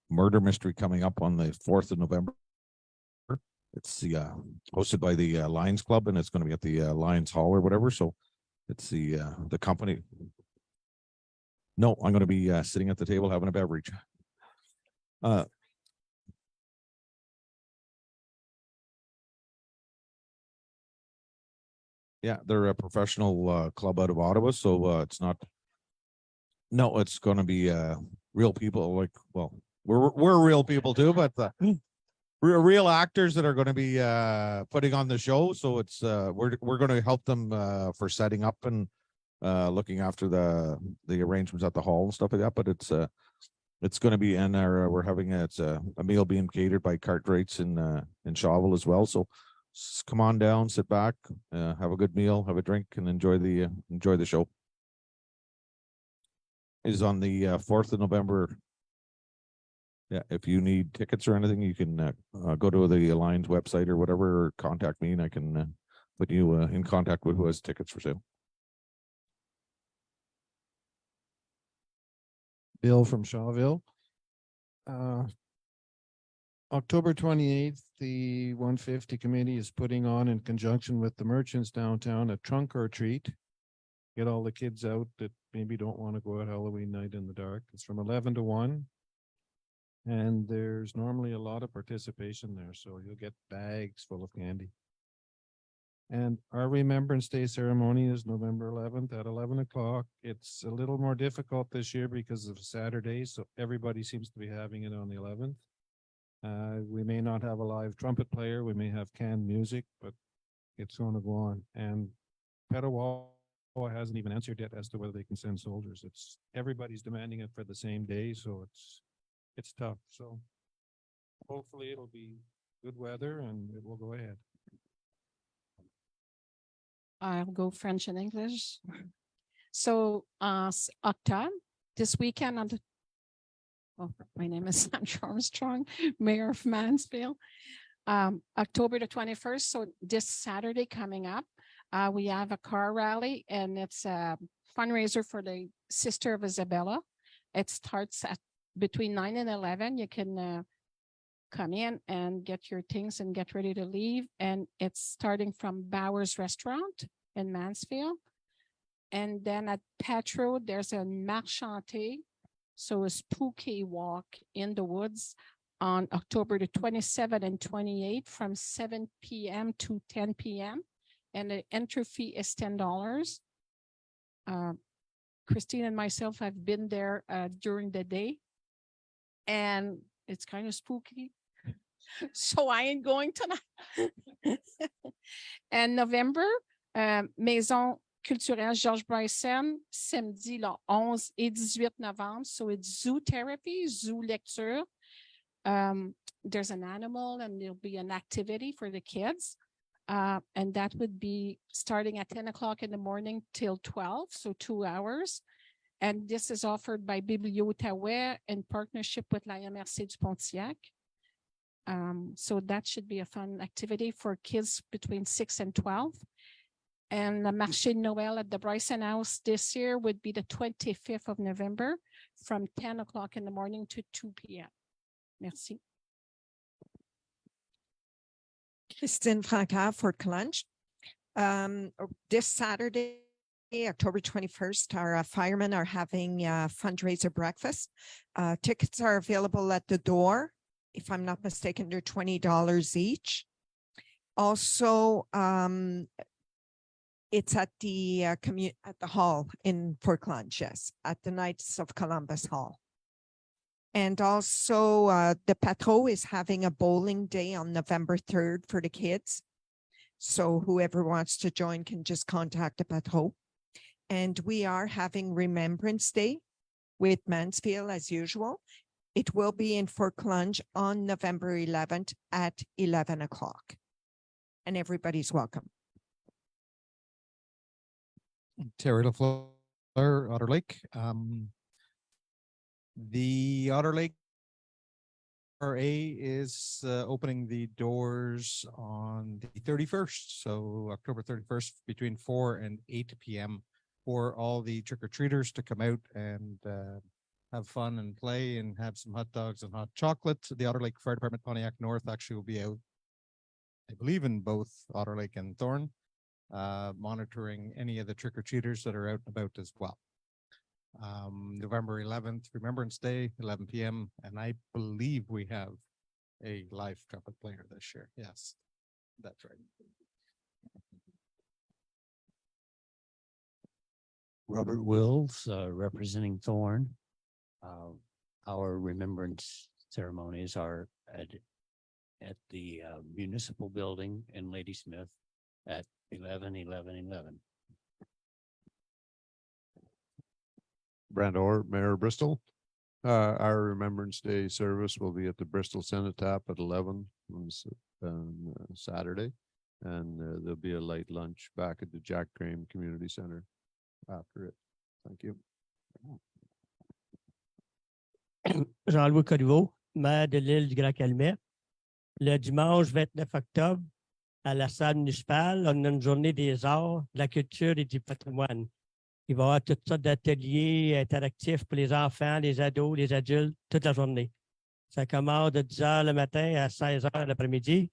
murder mystery coming up on the 4th of November. It's hosted by the Lions Club, and it's going to be at the Lions Hall or whatever. So it's the company. No, I'm going to be sitting at the table having a beverage. Yeah, they're a professional club out of Ottawa, so it's not. No, it's going to be real people. Like, well, we're real people too, but real actors that are going to be putting on the show. So it's we're going to help them for setting up and looking after the arrangements at the hall and stuff like that. But it's going to be in our we're having a meal being catered by Cartwrights in Shawville as well. So come on down, sit back, have a good meal, have a drink, and enjoy the show. Is on the 4th of November. Yeah, if you need tickets or anything, you can go to the Alliance website or whatever, or contact me, and I can put you in contact with who has tickets for sale. Bill from Shawville. October 28th, the 150 committee is putting on, in conjunction with the merchants downtown, a trunk or treat. Get all the kids out that maybe don't want to go out Halloween night in the dark. It's from 11 to 1. And there's normally a lot of participation there, so you'll get bags full of candy. And our Remembrance Day ceremony is November 11th at 11 o'clock. It's a little more difficult this year because of Saturday, so everybody seems to be having it on the 11th. We may not have a live trumpet player. We may have canned music, but it's going to go on. And Petawawa hasn't even answered yet as to whether they can send soldiers. It's everybody's demanding it for the same day, so it's tough. So hopefully it'll be good weather and it will go ahead. I'll go French and English. So Octobre, this weekend on the my name is Sandra Armstrong, Mayor of Mansfield. October the 21st, so this Saturday coming up, we have a car rally, and it's a fundraiser for the Sister of Isabella. It starts at between 9 and 11. You can come in and get your things and get ready to leave. And it's starting from Bowers Restaurant in Mansfield. And then at Petro, there's a marche chantée So a spooky walk in the woods on October the 27th and 28th from 7 p.m. to 10 p.m. And the entry fee is $10. Christine and myself have been there during the day, and it's kind of spooky. So I ain't going tonight. And November, Maison culturelle Georges Bryson, samedi le 11 et 18 novembre. So it's zoo therapy, zoo lecture. There's an animal and there'll be an activity for the kids. And that would be starting at 10 o'clock in the morning till 12, so 2 hours. And this is offered by Biblio-Outaouais in partnership with la MRC du Pontiac. So that should be a fun activity for kids between 6 and 12. And the Marché de Noël at the Bryson House this year would be the 25th of November from 10 o'clock in the morning to 2 p.m. Merci. Christine Francard, Fort College. This Saturday, October 21st, our firemen are having a fundraiser breakfast. Tickets are available at the door. If I'm not mistaken, they're $20 each. Also, it's at the at the hall in Fort College, yes, at the Knights of Columbus Hall. And also, the Patro is having a bowling day on November 3rd for the kids. So whoever wants to join can just contact the Patro. And we are having Remembrance Day with Mansfield as usual. It will be in Fort College on November 11th at 11 o'clock. And everybody's welcome. Terry LaFleur, Otter Lake. The Otter Lake RA is opening the doors on the 31st. So October 31st between 4 and 8 p.m. for all the trick-or-treaters to come out and have fun and play and have some hot dogs and hot chocolate. The Otter Lake Fire Department Pontiac North actually will be out, I believe, in both Otter Lake and Thorn, monitoring any of the trick-or-treaters that are out and about as well. November 11th, Remembrance Day, 11 p.m. And I believe we have a live trumpet player this year. Yes, that's right. Robert Wills, representing Thorn. Our remembrance ceremonies are at the municipal building in Ladysmith at 11:11:11. Brand Orr, Mayor of Bristol. Our Remembrance Day service will be at the Bristol Cenotaph at 11 on Saturday. And there'll be a light lunch back at the Jack Graham Community Center after it. Thank you. Jean-Louis Corriveau, maire de l'île du Grand-Calmet. Le dimanche 29 octobre, à la salle municipale, on a une journée des arts, de la culture et du patrimoine. Il va y avoir toutes sortes d'ateliers interactifs pour les enfants, les ados, les adultes, toute la journée. Ça commence de 10 h le matin à 16 h l'après-midi.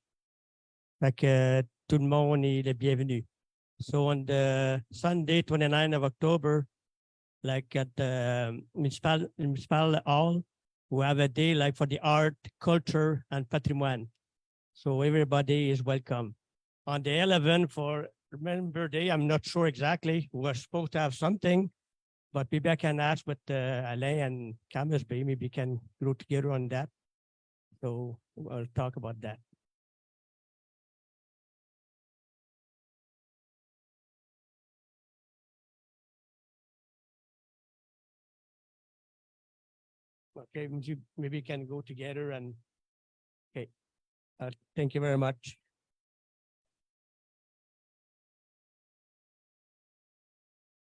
Fait que tout le monde est le bienvenu. So on the Sunday, 29th of October, like at the municipal hall, we have a day like for the art, culture, and patrimoine. So everybody is welcome. On the 11th for Remember Day, I'm not sure exactly. We're supposed to have something, but maybe I can ask with Alain and Camus, maybe we can go together on that. So we'll talk about that. Okay, maybe we can go together and, okay. Thank you very much.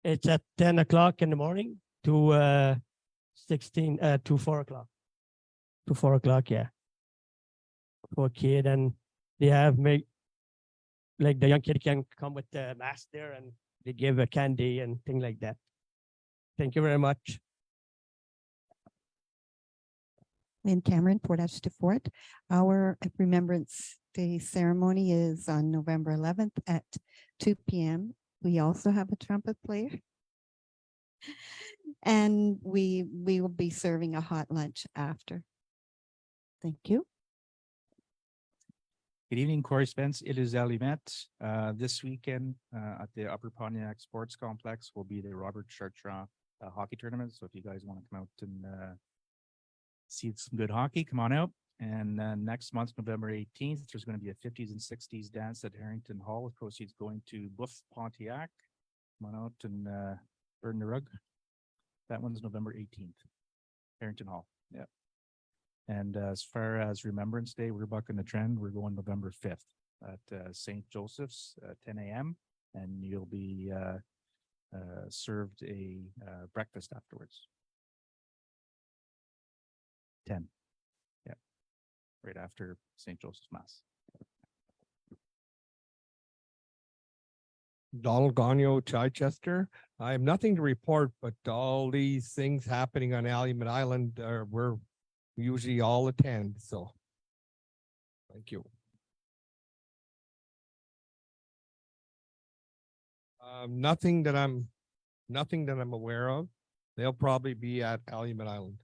It's at 10 o'clock in the morning to 4 o'clock. To 4 o'clock, yeah. For a kid, and they have like the young kid can come with the mask there and they give a candy and things like that. Thank you very much. Lynn Cameron, Port Ashton Fort. Our Remembrance Day ceremony is on November 11th at 2 p.m. We also have a trumpet player. And we will be serving a hot lunch after. Thank you. Good evening, Corey Spence. It is Alimet. This weekend at the Upper Pontiac Sports Complex will be the Robert Chartrand hockey tournament. So if you guys want to come out and see some good hockey, come on out. And next month, November 18th, there's going to be a 50s and 60s dance at Harrington Hall with proceeds going to Bluff Pontiac. Come on out and burn the rug. That one's November 18th, Harrington Hall. Yeah. And as far as Remembrance Day, we're bucking the trend. We're going November 5th at St. Joseph's at 10 a.m. And you'll be served a breakfast afterwards. 10. Yeah. Right after St. Joseph's Mass. Donald Gagno, Chichester. I have nothing to report, but all these things happening on Calumet Island we're usually all attend. So thank you. Nothing that I'm aware of. They'll probably be at Calumet Island.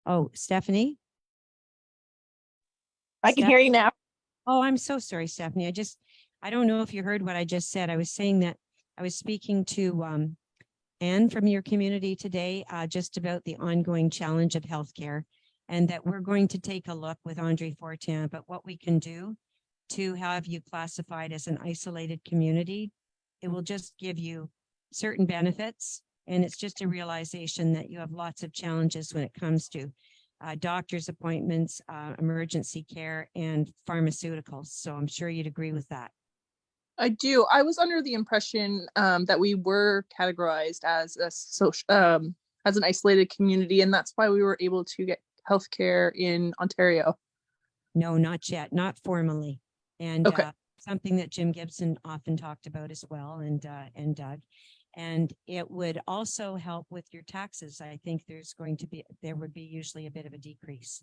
Oh, Stephanie? I can hear you now. Oh, I'm so sorry, Stephanie. I don't know if you heard what I just said. I was saying that I was speaking to Anne from your community today, just about the ongoing challenge of healthcare, and that we're going to take a look with Andre Fortin, but what we can do to have you classified as an isolated community. It will just give you certain benefits, and it's just a realization that you have lots of challenges when it comes to doctor's appointments, emergency care, and pharmaceuticals. So I'm sure you'd agree with that. I do. I was under the impression that we were categorized as a social, as an isolated community, and that's why we were able to get healthcare in Ontario. No, not yet, not formally. And Okay. Something that Jim Gibson often talked about as well, and Doug. And it would also help with your taxes. I think there would be usually a bit of a decrease.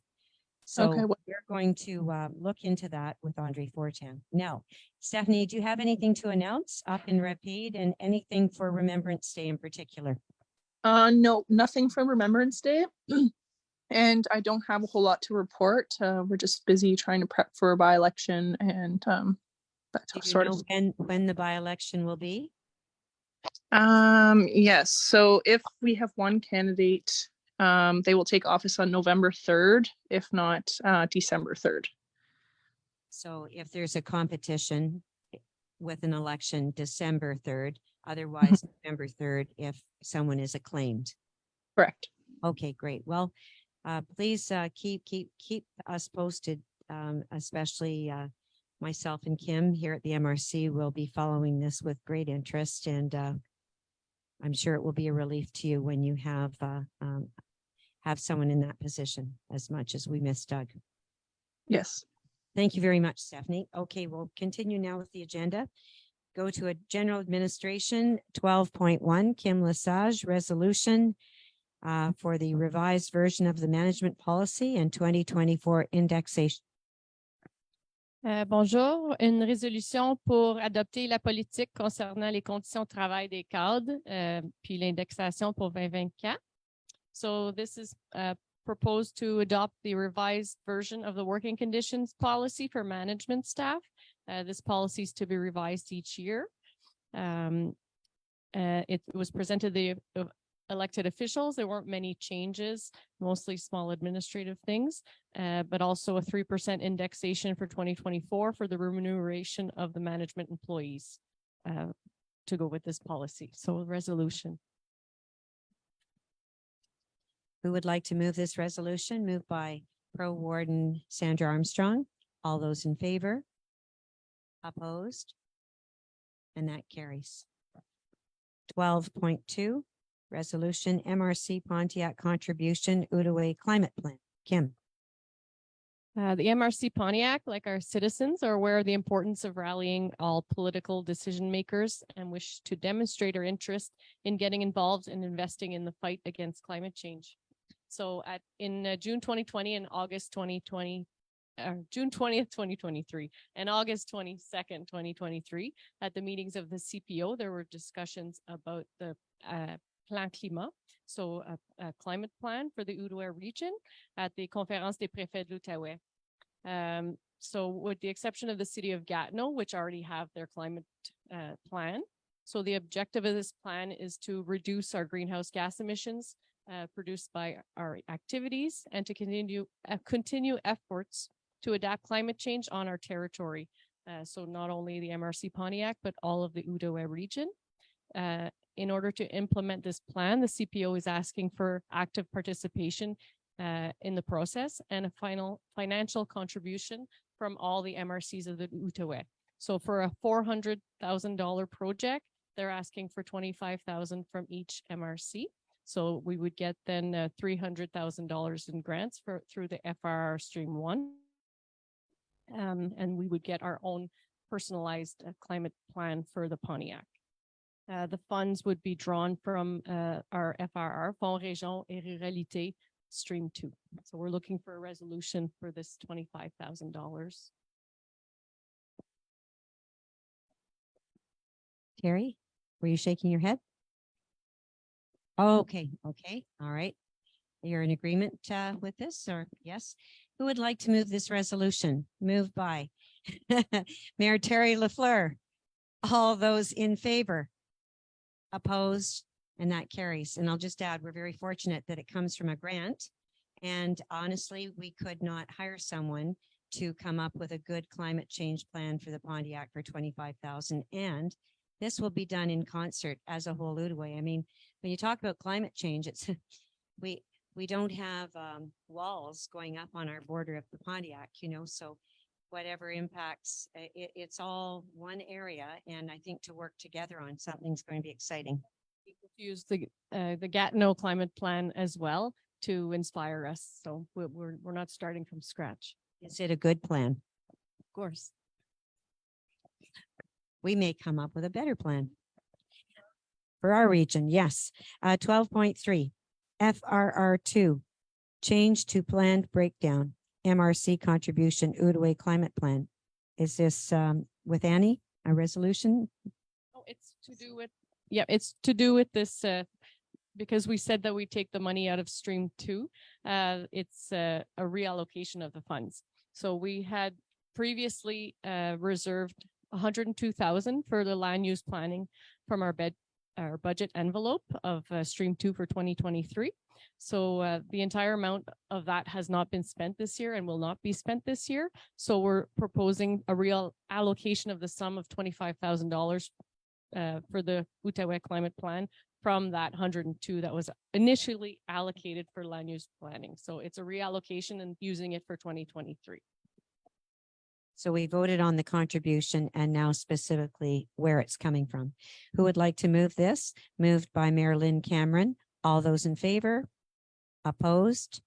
So Okay, we're going to look into that with Andre Fortin. Now, Stephanie, do you have anything to announce up in Rapide and anything for Remembrance Day in particular? No, nothing from Remembrance Day. And I don't have a whole lot to report. We're just busy trying to prep for a by-election and that Do you sort know of. when the by-election will be? Yes. So if we have one candidate, they will take office on November 3rd, if not December 3rd. So if there's a competition with an election, December 3rd, otherwise November 3rd, if someone is acclaimed. Correct. Okay, great. Well, please keep us posted, especially myself and Kim here at the MRC will be following this with great interest, and I'm sure it will be a relief to you when you have someone in that position, as much as we miss Doug. Yes. Thank you very much, Stephanie. Okay, we'll continue now with the agenda. Go to a general administration 12.1, Kim Lesage, resolution for the revised version of the management policy and 2024 indexation. Bonjour, une résolution pour adopter la politique concernant les conditions de travail des cadres, puis l'indexation pour 2024. So this is proposed to adopt the revised version of the working conditions policy for management staff. This policy is to be revised each year. It was presented to the elected officials. There weren't many changes, mostly small administrative things, but also a 3% indexation for 2024 for the remuneration of the management employees to go with this policy. So resolution. Who would like to move this resolution? Moved by Pro Warden Sandra Armstrong. All those in favor? Opposed? And that carries. 12.2, resolution MRC Pontiac contribution Outaouais climate plan. Kim. The MRC Pontiac, like our citizens, are aware of the importance of rallying all political decision makers and wish to demonstrate our interest in getting involved and investing in the fight against climate change. So in June 2020 and August 2020, June 20th, 2023 and August 22nd, 2023, at the meetings of the CPO, there were discussions about the Plan Climat, so a climate plan for the Outaouais region at the Conférence des préfets de l'Outaouais. So with the exception of the city of Gatineau, which already have their climate plan. So the objective of this plan is to reduce our greenhouse gas emissions produced by our activities and to continue efforts to adapt climate change on our territory. So not only the MRC Pontiac, but all of the Outaouais region. In order to implement this plan, the CPO is asking for active participation in the process and a final financial contribution from all the MRCs of the Outaouais. So for a $400,000 project, they're asking for $25,000 from each MRC. So we would get then $300,000 in grants through the FRR Stream 1. And we would get our own personalized climate plan for the Pontiac. The funds would be drawn from our FRR, Fonds Région et Ruralité, Stream 2. So we're looking for a resolution for this $25,000. Terry, were you shaking your head? Oh, okay. Okay. All right. You're in agreement with this, or yes? Who would like to move this resolution? Moved by Mayor Terry Lafleur. All those in favor? Opposed? And that carries. And I'll just add, we're very fortunate that it comes from a grant. And honestly, we could not hire someone to come up with a good climate change plan for the Pontiac for $25,000. And this will be done in concert as a whole Outaouais. I mean, when you talk about climate change, it's we don't have walls going up on our border of the Pontiac, you know, so whatever impacts, it's all one area. And I think to work together on something's going to be exciting. We could use the Gatineau climate plan as well to inspire us. So we're not starting from scratch. Is it a good plan? Of course. We may come up with a better plan for our region. Yes. 12.3 FRR2 change to planned breakdown MRC contribution Outaouais climate plan. Is this with Annie a resolution? Oh, it's to do with it's to do with this because we said that we take the money out of stream 2, it's a reallocation of the funds. So we had previously reserved 102,000 for the land use planning from our budget envelope of stream 2 for 2023. So the entire amount of that has not been spent this year and will not be spent this year. So we're proposing a real allocation of the sum of $25,000 for the Outaouais climate plan from that 102 that was initially allocated for land use planning. So it's a reallocation and using it for 2023. So we voted on the contribution and now specifically where it's coming from. Who would like to move this? Moved by Mayor Lynn Cameron. All those in favor? Opposed?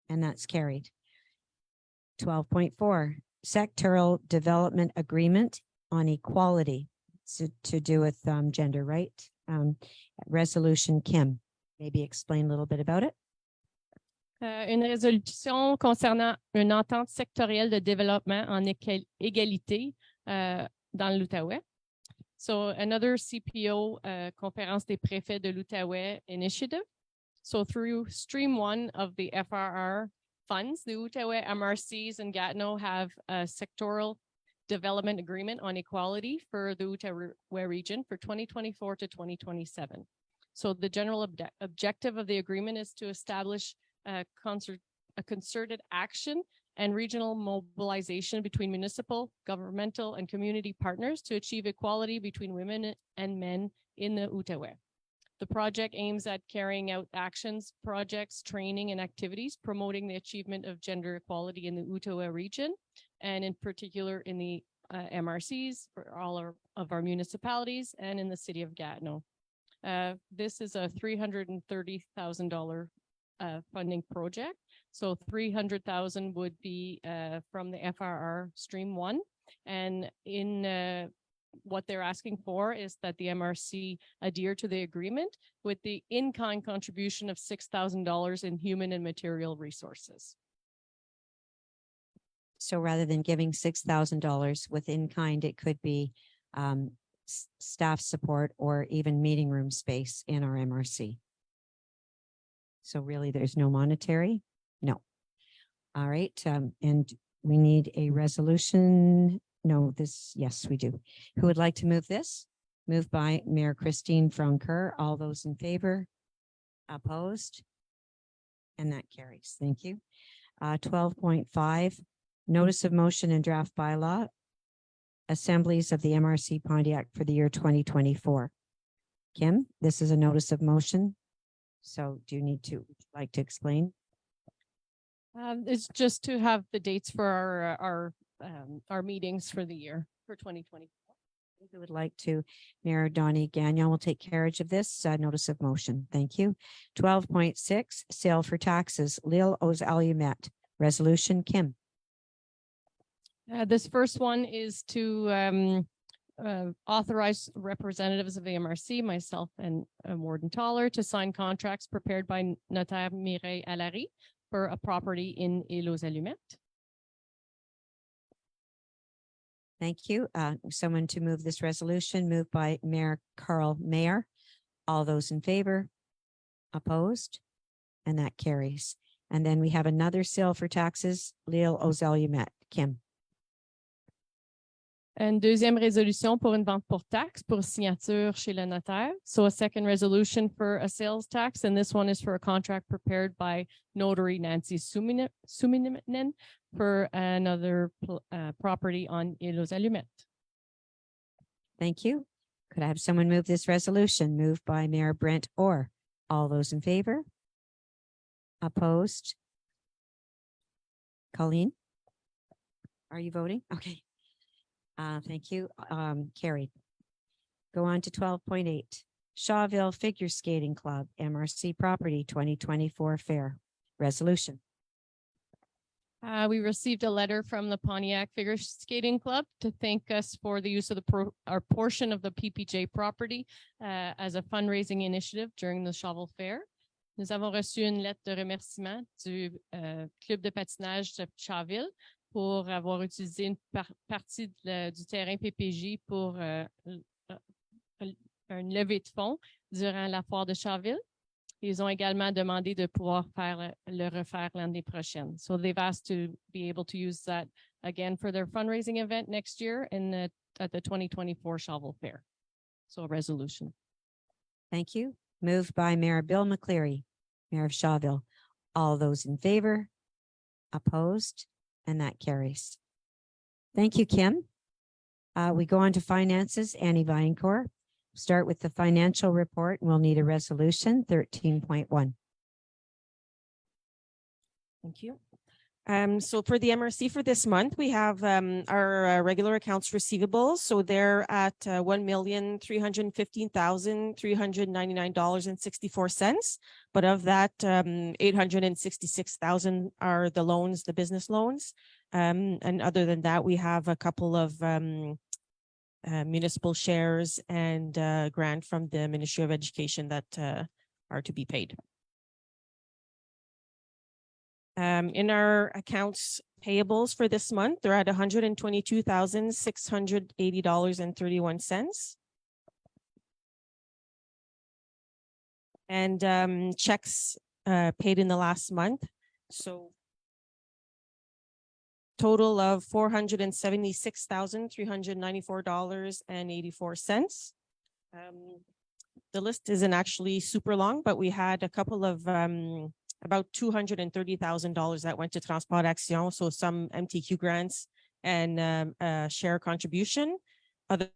And that's carried. 12.4, sectoral development agreement on equality. To do with gender, right? Resolution Kim. Maybe explain a little bit about it. Une résolution concernant une entente sectorielle de développement en égalité dans l'Outaouais. So another CPO, Conférence des préfets de l'Outaouais initiative. So through stream 1 of the FRR funds, the Outaouais MRCs and Gatineau have a sectoral development agreement on equality for the Outaouais region for 2024 to 2027. So the general objective of the agreement is to establish a concerted action and regional mobilization between municipal, governmental, and community partners to achieve equality between women and men in the Outaouais. The project aims at carrying out actions, projects, training, and activities promoting the achievement of gender equality in the Outaouais region, and in particular in the MRCs for all of our municipalities and in the city of Gatineau. This is a $330,000 funding project. So 300,000 would be from the FRR stream 1. And in what they're asking for is that the MRC adhere to the agreement with the in-kind contribution of $6,000 in human and material resources. So rather than giving $6,000 with in-kind, it could be staff support or even meeting room space in our MRC. So really, there's no monetary? No. All right. And we need a resolution. No, yes, we do. Who would like to move this? Moved by Mayor Christine Francoeur. All those in favor? Opposed? And that carries. Thank you. 12.5, notice of motion and draft bylaw, assemblies of the MRC Pontiac for the year 2024. Kim, this is a notice of motion. So do you would you like to explain? It's just to have the dates for our meetings for the year for 2024. Who would like to? Mayor Donnie Gagnon will take carriage of this notice of motion. Thank you. 12.6, sale for taxes, Lille aux Allumettes. Resolution Kim. This first one is to authorize representatives of the MRC, myself and Warden Toller, to sign contracts prepared by Notaire Mireille Allary for a property in Île aux Allumettes. Thank you. Someone to move this resolution, moved by Mayor Carl Mayer. All those in favor? Opposed? And that carries. And then we have another sale for taxes, Lille aux Allumettes. Kim. Une deuxième résolution pour une vente pour taxe pour signature chez le notaire. So a second resolution for a sales tax, and this one is for a contract prepared by Notary Nancy Suminen for another property on Île aux Allumettes. Thank you. Could I have someone move this resolution? Moved by Mayor Brent Orr. All those in favor? Opposed? Colleen? Are you voting? Okay. Thank you. Carried. Go on to 12.8. Shawville Figure Skating Club, MRC Property 2024 Fair. Resolution. We received a letter from the Pontiac Figure Skating Club to thank us for the use of our portion of the PPJ property as a fundraising initiative during the Shawville Fair. Nous avons reçu une lettre de remerciement du club de patinage de Shawville pour avoir utilisé une partie du terrain PPJ pour une levée de fonds durant la foire de Shawville. Ils ont également demandé de pouvoir faire le refaire l'année prochaine. So they've asked to be able to use that again for their fundraising event next year at the 2024 Shovel Fair. So a resolution. Thank you. Moved by Mayor Bill McCleary, Mayor of Shawville. All those in favor? Opposed? And that carries. Thank you, Kim. We go on to finances. Annie Vinecore. Start with the financial report. We'll need a resolution 13.1. Thank you. So for the MRC for this month, we have our regular accounts receivables. So they're at $1,315,399.64. But of that, 866,000 are the loans, the business loans. And other than that, we have a couple of municipal shares and grant from the Ministry of Education that are to be paid. In our accounts payables for this month, they're at $122,680.31. And checks paid in the last month. So total of $476,394.84. The list isn't actually super long, but we had a couple of about $230,000 that went to Transport Action, so some MTQ grants and share contribution. Other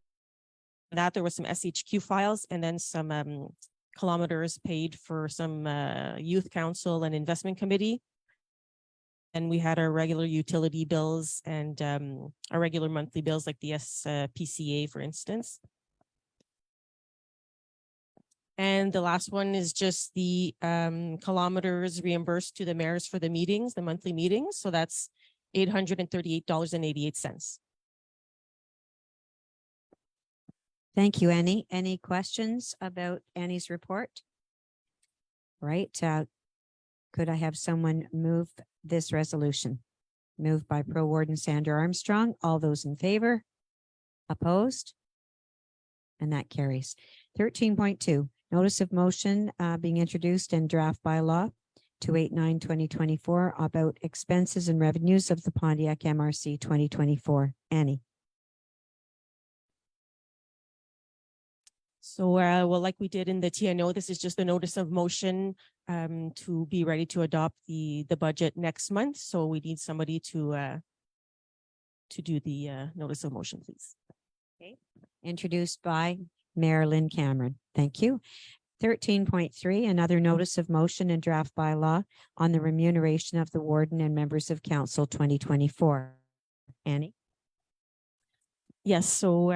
than that, there was some SHQ files and then some kilometers paid for some youth council and investment committee. And we had our regular utility bills and our regular monthly bills like the SPCA, for instance. And the last one is just the kilometers reimbursed to the mayors for the meetings, the monthly meetings. So that's $838.88. Thank you, Annie. Any questions about Annie's report? Right. Could I have someone move this resolution? Moved by Pro Warden Sandra Armstrong. All those in favor? Opposed? And that carries. 13.2. Notice of motion being introduced in draft bylaw 289/2024 about expenses and revenues of the Pontiac MRC 2024. Annie. So, well, like we did in the TNO, this is just a notice of motion to be ready to adopt the budget next month. So we need somebody to do the notice of motion, please. Okay. Introduced by Mayor Lynn Cameron. Thank you. 13.3, another notice of motion and draft bylaw on the remuneration of the warden and members of council 2024. Annie? Yes, so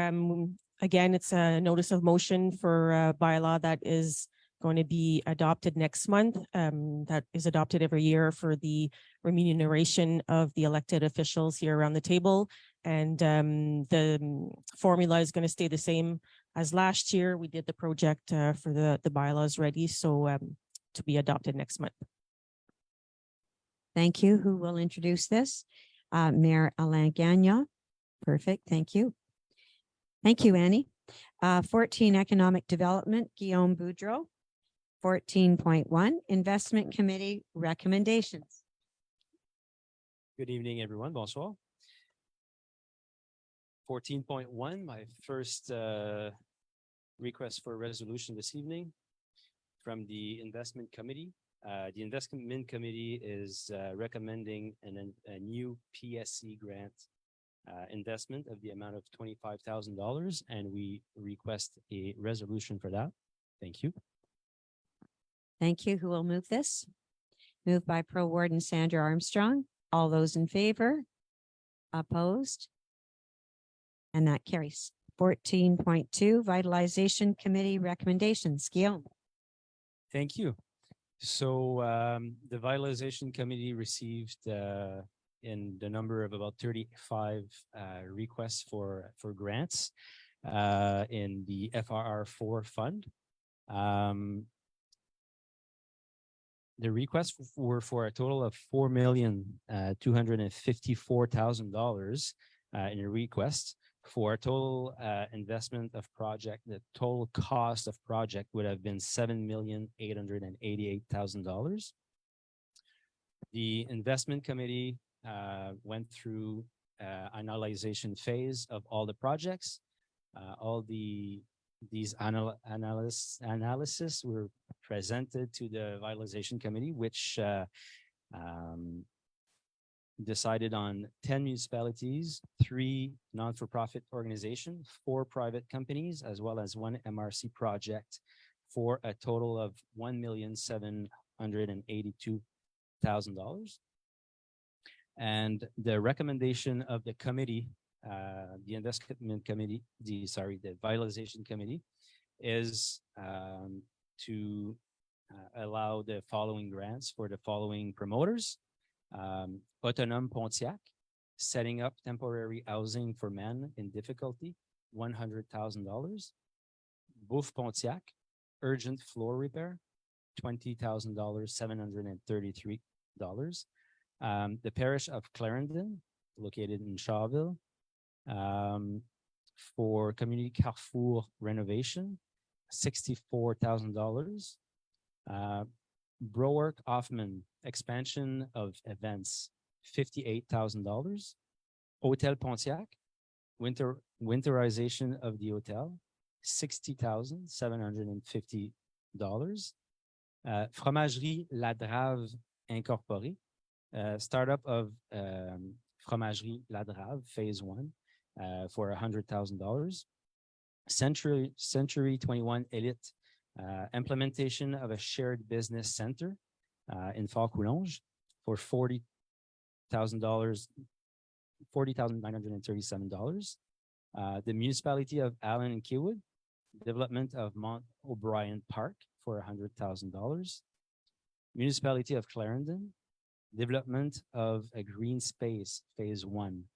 again, it's a notice of motion for a bylaw that is going to be adopted next month. That is adopted every year for the remuneration of the elected officials here around the table. And the formula is going to stay the same as last year. We did the project for the bylaws ready, so to be adopted next month. Thank you. Who will introduce this? Mayor Alain Gagnon. Perfect. Thank you. Thank you, Annie. 14, Economic Development, Guillaume Boudreau. 14.1, Investment Committee Recommendations. Good evening, everyone. Bonsoir. 14.1, my first request for a resolution this evening from the Investment Committee. The Investment Committee is recommending a new PSC grant investment of the amount of $25,000, and we request a resolution for that. Thank you. Thank you. Who will move this? Moved by Pro Warden Sandra Armstrong. All those in favor? Opposed? And that carries. 14.2, Vitalization Committee Recommendations. Guillaume. Thank you. So the Vitalization Committee received in the number of about 35 requests for grants in the FRR4 fund. The requests were for a total of $4,254,000 in a request. for a total investment of project. The total cost of project would have been $7,888,000. The investment committee went through analyzation phase of all the projects. These analysis were presented to the vitalization committee, which decided on 10 municipalities, 3 non-for-profit organizations, 4 private companies, as well as 1 MRC project for a total of $1,782,000. And the recommendation of the committee, the investment committee, the vitalization committee, is to allow the following grants for the following promoters. Autonome Pontiac, setting up temporary housing for men in difficulty, $100,000. Bouffe Pontiac, urgent floor repair, $20,000, $733. The parish of Clarendon, located in Shawville, for community carrefour renovation, $64,000. Browork Hoffman, expansion of events, $58,000. Hotel Pontiac, winterization of the hotel, $60,750. Fromagerie La Drave Incorporée, startup of Fromagerie La Drave, phase 1, for $100,000. Century 21 Elite, implementation of a shared business center in Fort-Coulonge for $40,937. The municipality of Allen and Keywood, development of Mount O'Brien Park for $100,000. Municipality of Clarendon, development of a green space, phase 1,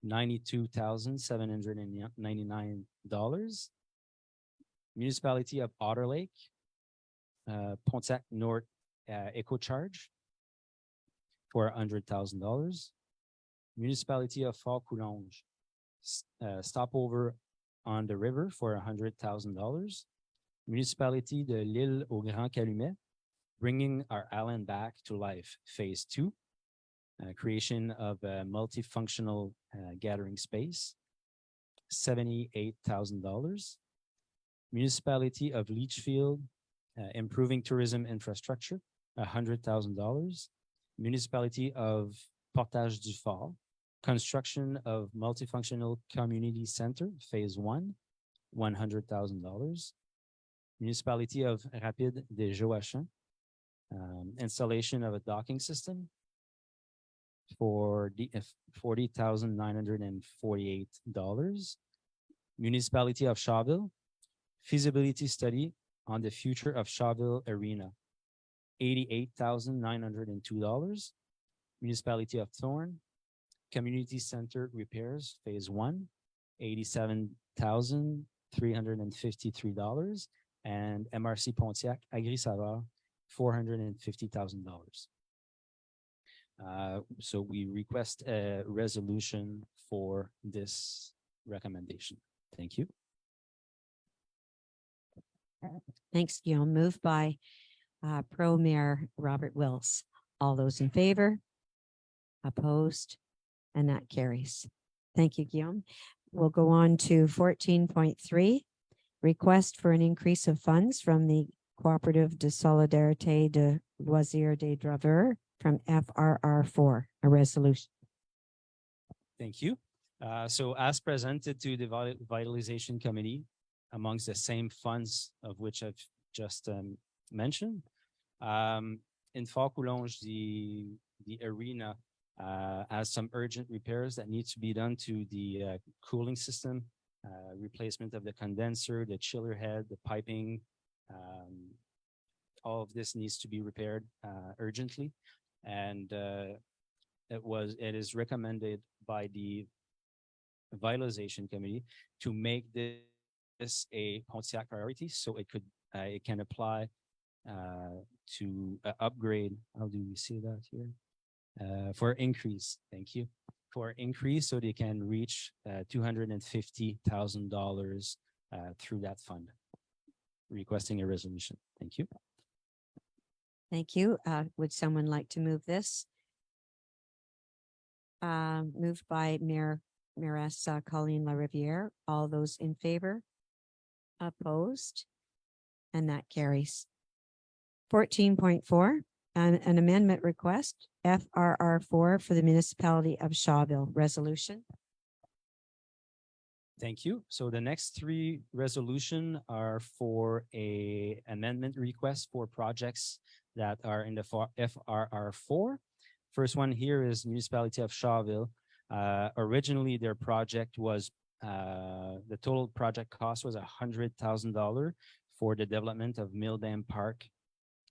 $92,799. Municipality of Otter Lake, Pontiac North Eco Charge for $100,000. Municipality of Fort-Coulonge, stopover on the river for $100,000. Municipality de l'Île au Grand Calumet, bringing our island back to life, phase 2, creation of a multifunctional gathering space, $78,000. Municipality of Leachfield, improving tourism infrastructure, $100,000. Municipality of Portage du Fort, construction of multifunctional community center, phase 1, $100,000. Municipality of Rapide des Joachim, installation of a docking system for $40,948. Municipality of Shawville, feasibility study on the future of Shawville Arena, $88,902. Municipality of Thorn, community center repairs, phase 1, $87,353. And MRC Pontiac Agri-Saveur, $450,000. So we request a resolution for this recommendation. Thank you. Thanks, Guillaume. Moved by Pro Mayor Robert Wills. All those in favor? Opposed? And that carries. Thank you, Guillaume. We'll go on to 14.3. Request for an increase of funds from the Coopérative de Solidarité de Loisirs des Draveurs from FRR4, a resolution. Thank you. So as presented to the Vitalization Committee, amongst the same funds of which I've just mentioned, in Fort-Coulonge, the arena has some urgent repairs that need to be done to the cooling system, replacement of the condenser, the chiller head, the piping. All of this needs to be repaired urgently, and it is recommended by the Vitalization Committee to make this a Pontiac priority, so it can apply to upgrade. How do we see that here? For increase. Thank you. for increase so they can reach $250,000 through that fund. Requesting a resolution. Thank you. Thank you. Would someone like to move this? Moved by Mayoress Colleen LaRiviere. All those in favor? Opposed? And that carries. 14.4, an amendment request, FRR4 for the municipality of Shawville. Resolution. Thank you. So the next three resolution are for a amendment request for projects that are in the FRR4. First one here is municipality of Shawville. Originally, their project was the total project cost was $100,000 for the development of Mill Dam Park,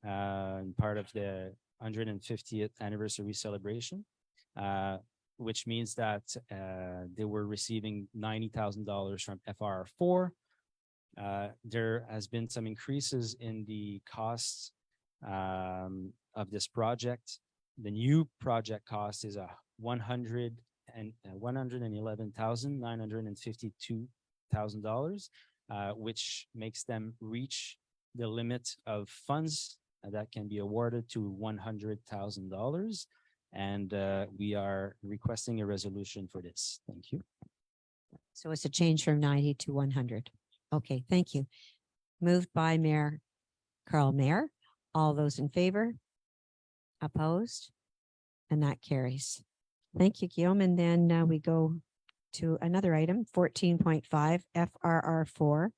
and part of the 150th anniversary celebration. Which means that they were receiving $90,000 from FR4. There has been some increases in the costs of this project. The new project cost is $111,952,000, which makes them reach the limit of funds that can be awarded to $100,000. And we are requesting a resolution for this. Thank you. So it's a change from 90 to 100. Okay, thank you. Moved by Mayor Carl Mayer. All those in favor? Opposed? And that carries. Thank you, Guillaume. And then we go to another item, 14.5 FRR4 for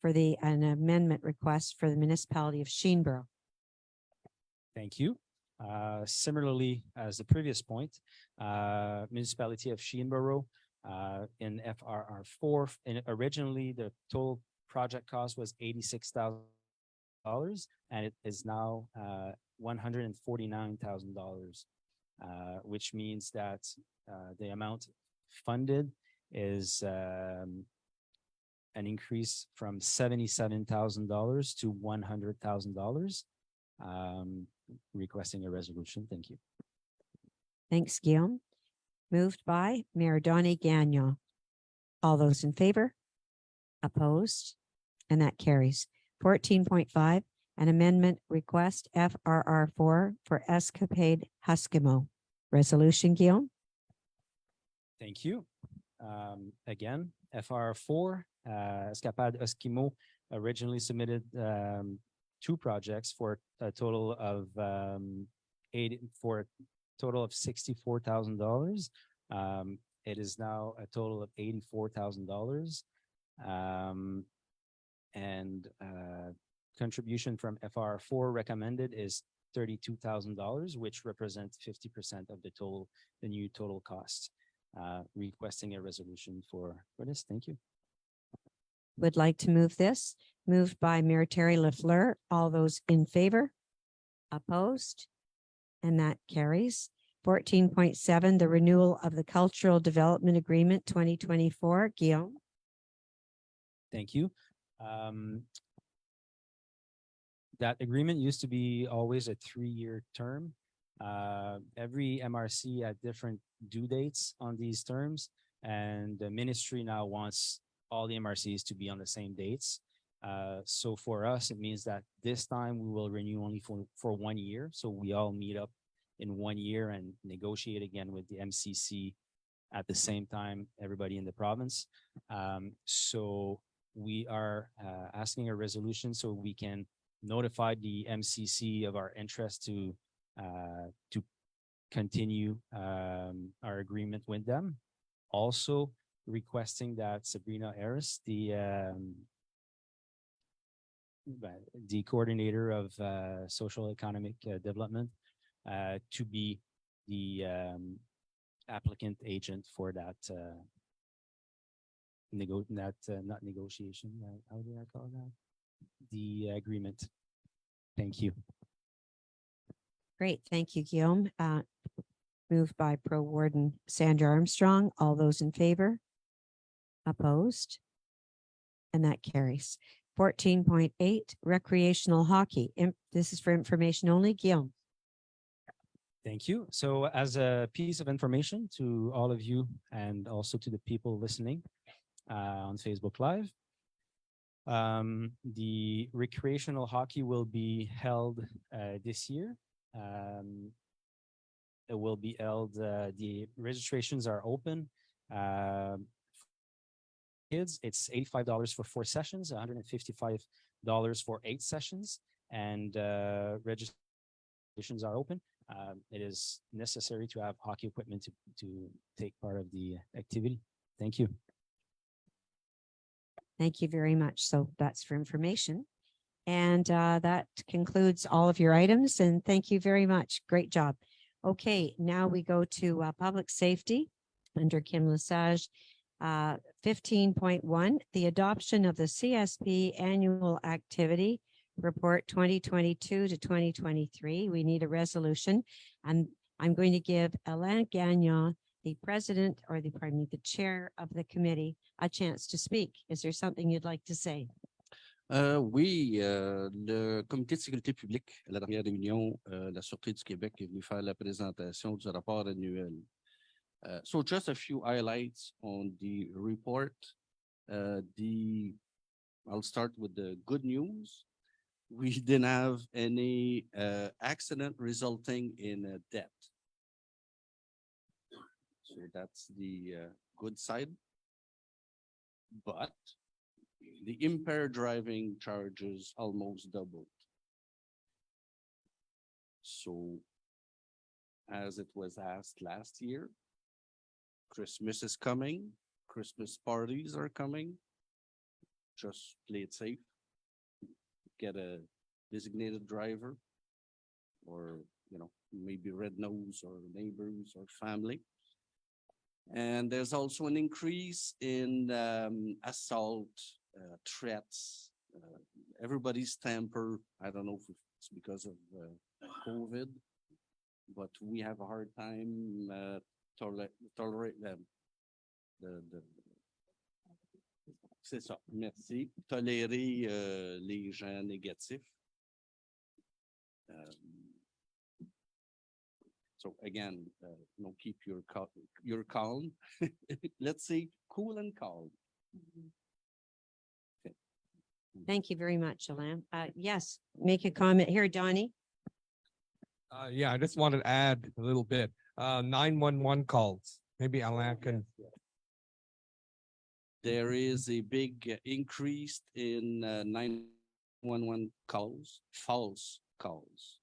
an amendment request for the municipality of Sheenborough. Thank you. Similarly, as the previous point, municipality of Sheenborough in FRR4, and originally the total project cost was $86,000, and it is now $149,000, which means that the amount funded is an increase from $77,000 to $100,000. Requesting a resolution. Thank you. Thanks, Guillaume. Moved by Mayor Donnie Gagnon. All those in favor? Opposed? And that carries. 14.5, an amendment request FRR4 for Escapade Huskimo. Resolution, Guillaume. Thank you. Again, FR4, Escapade Eskimo originally submitted two projects for a total of $64,000. It is now a total of $84,000. And contribution from FR4 recommended is $32,000, which represents 50% of the new total cost. Requesting a resolution for this. Thank you. Would like to move this. Moved by Mayor Terry LaFleur. All those in favor? Opposed? And that carries. 14.7, the renewal of the Cultural Development Agreement 2024. Guillaume. Thank you. That agreement used to be always a 3-year term. Every MRC had different due dates on these terms, and the ministry now wants all the MRCs to be on the same dates. So for us, it means that this time we will renew only for 1 year. So we all meet up in 1 year and negotiate again with the MCC at the same time, everybody in the province. So we are asking a resolution so we can notify the MCC of our interest to continue our agreement with them. Also requesting that Sabrina Harris, the coordinator of social economic development, to be the applicant agent for that not negotiation, how do I call that? The agreement. Thank you. Great. Thank you, Guillaume. Moved by Pro Warden Sandra Armstrong. All those in favor? Opposed? And that carries. 14.8, recreational hockey. This is for information only. Guillaume. Thank you. So as a piece of information to all of you and also to the people listening on Facebook Live, the recreational hockey will be held this year. It will be held, the registrations are open. Kids, it's $85 for 4 sessions, $155 for 8 sessions, and registrations are open. It is necessary to have hockey equipment to take part of the activity. Thank you. Thank you very much. So that's for information. And that concludes all of your items. And thank you very much. Great job. Okay, now we go to public safety under Kim Lesage. 15.1, the adoption of the CSP annual activity report 2022 to 2023. We need a resolution, and I'm going to give Alain Gagnon, the president or the chair of the committee, a chance to speak. Is there something you'd like to say? Oui, le comité de sécurité publique, à la dernière réunion, la Sûreté du Québec est venu faire la présentation du rapport annuel. So just a few highlights on the report. I'll start with the good news. We didn't have any accident resulting in a death. So that's the good side. But the impaired driving charges almost doubled. So as it was asked last year, Christmas is coming, Christmas parties are coming. Just play it safe. Get a designated driver or, maybe red nose or neighbors or family. And there's also an increase in assault, threats. Everybody's temper. I don't know if it's because of COVID, but we have a hard time tolerate them. C'est ça, merci. Tolérer les gens négatifs. So again, keep your calm. Let's say cool and calm. Okay. Thank you very much, Alain. Yes, make a comment here, Donnie. Yeah, I just wanted to add a little bit. 911 calls. Maybe Alain can. There is a big increase in 911 calls, false calls.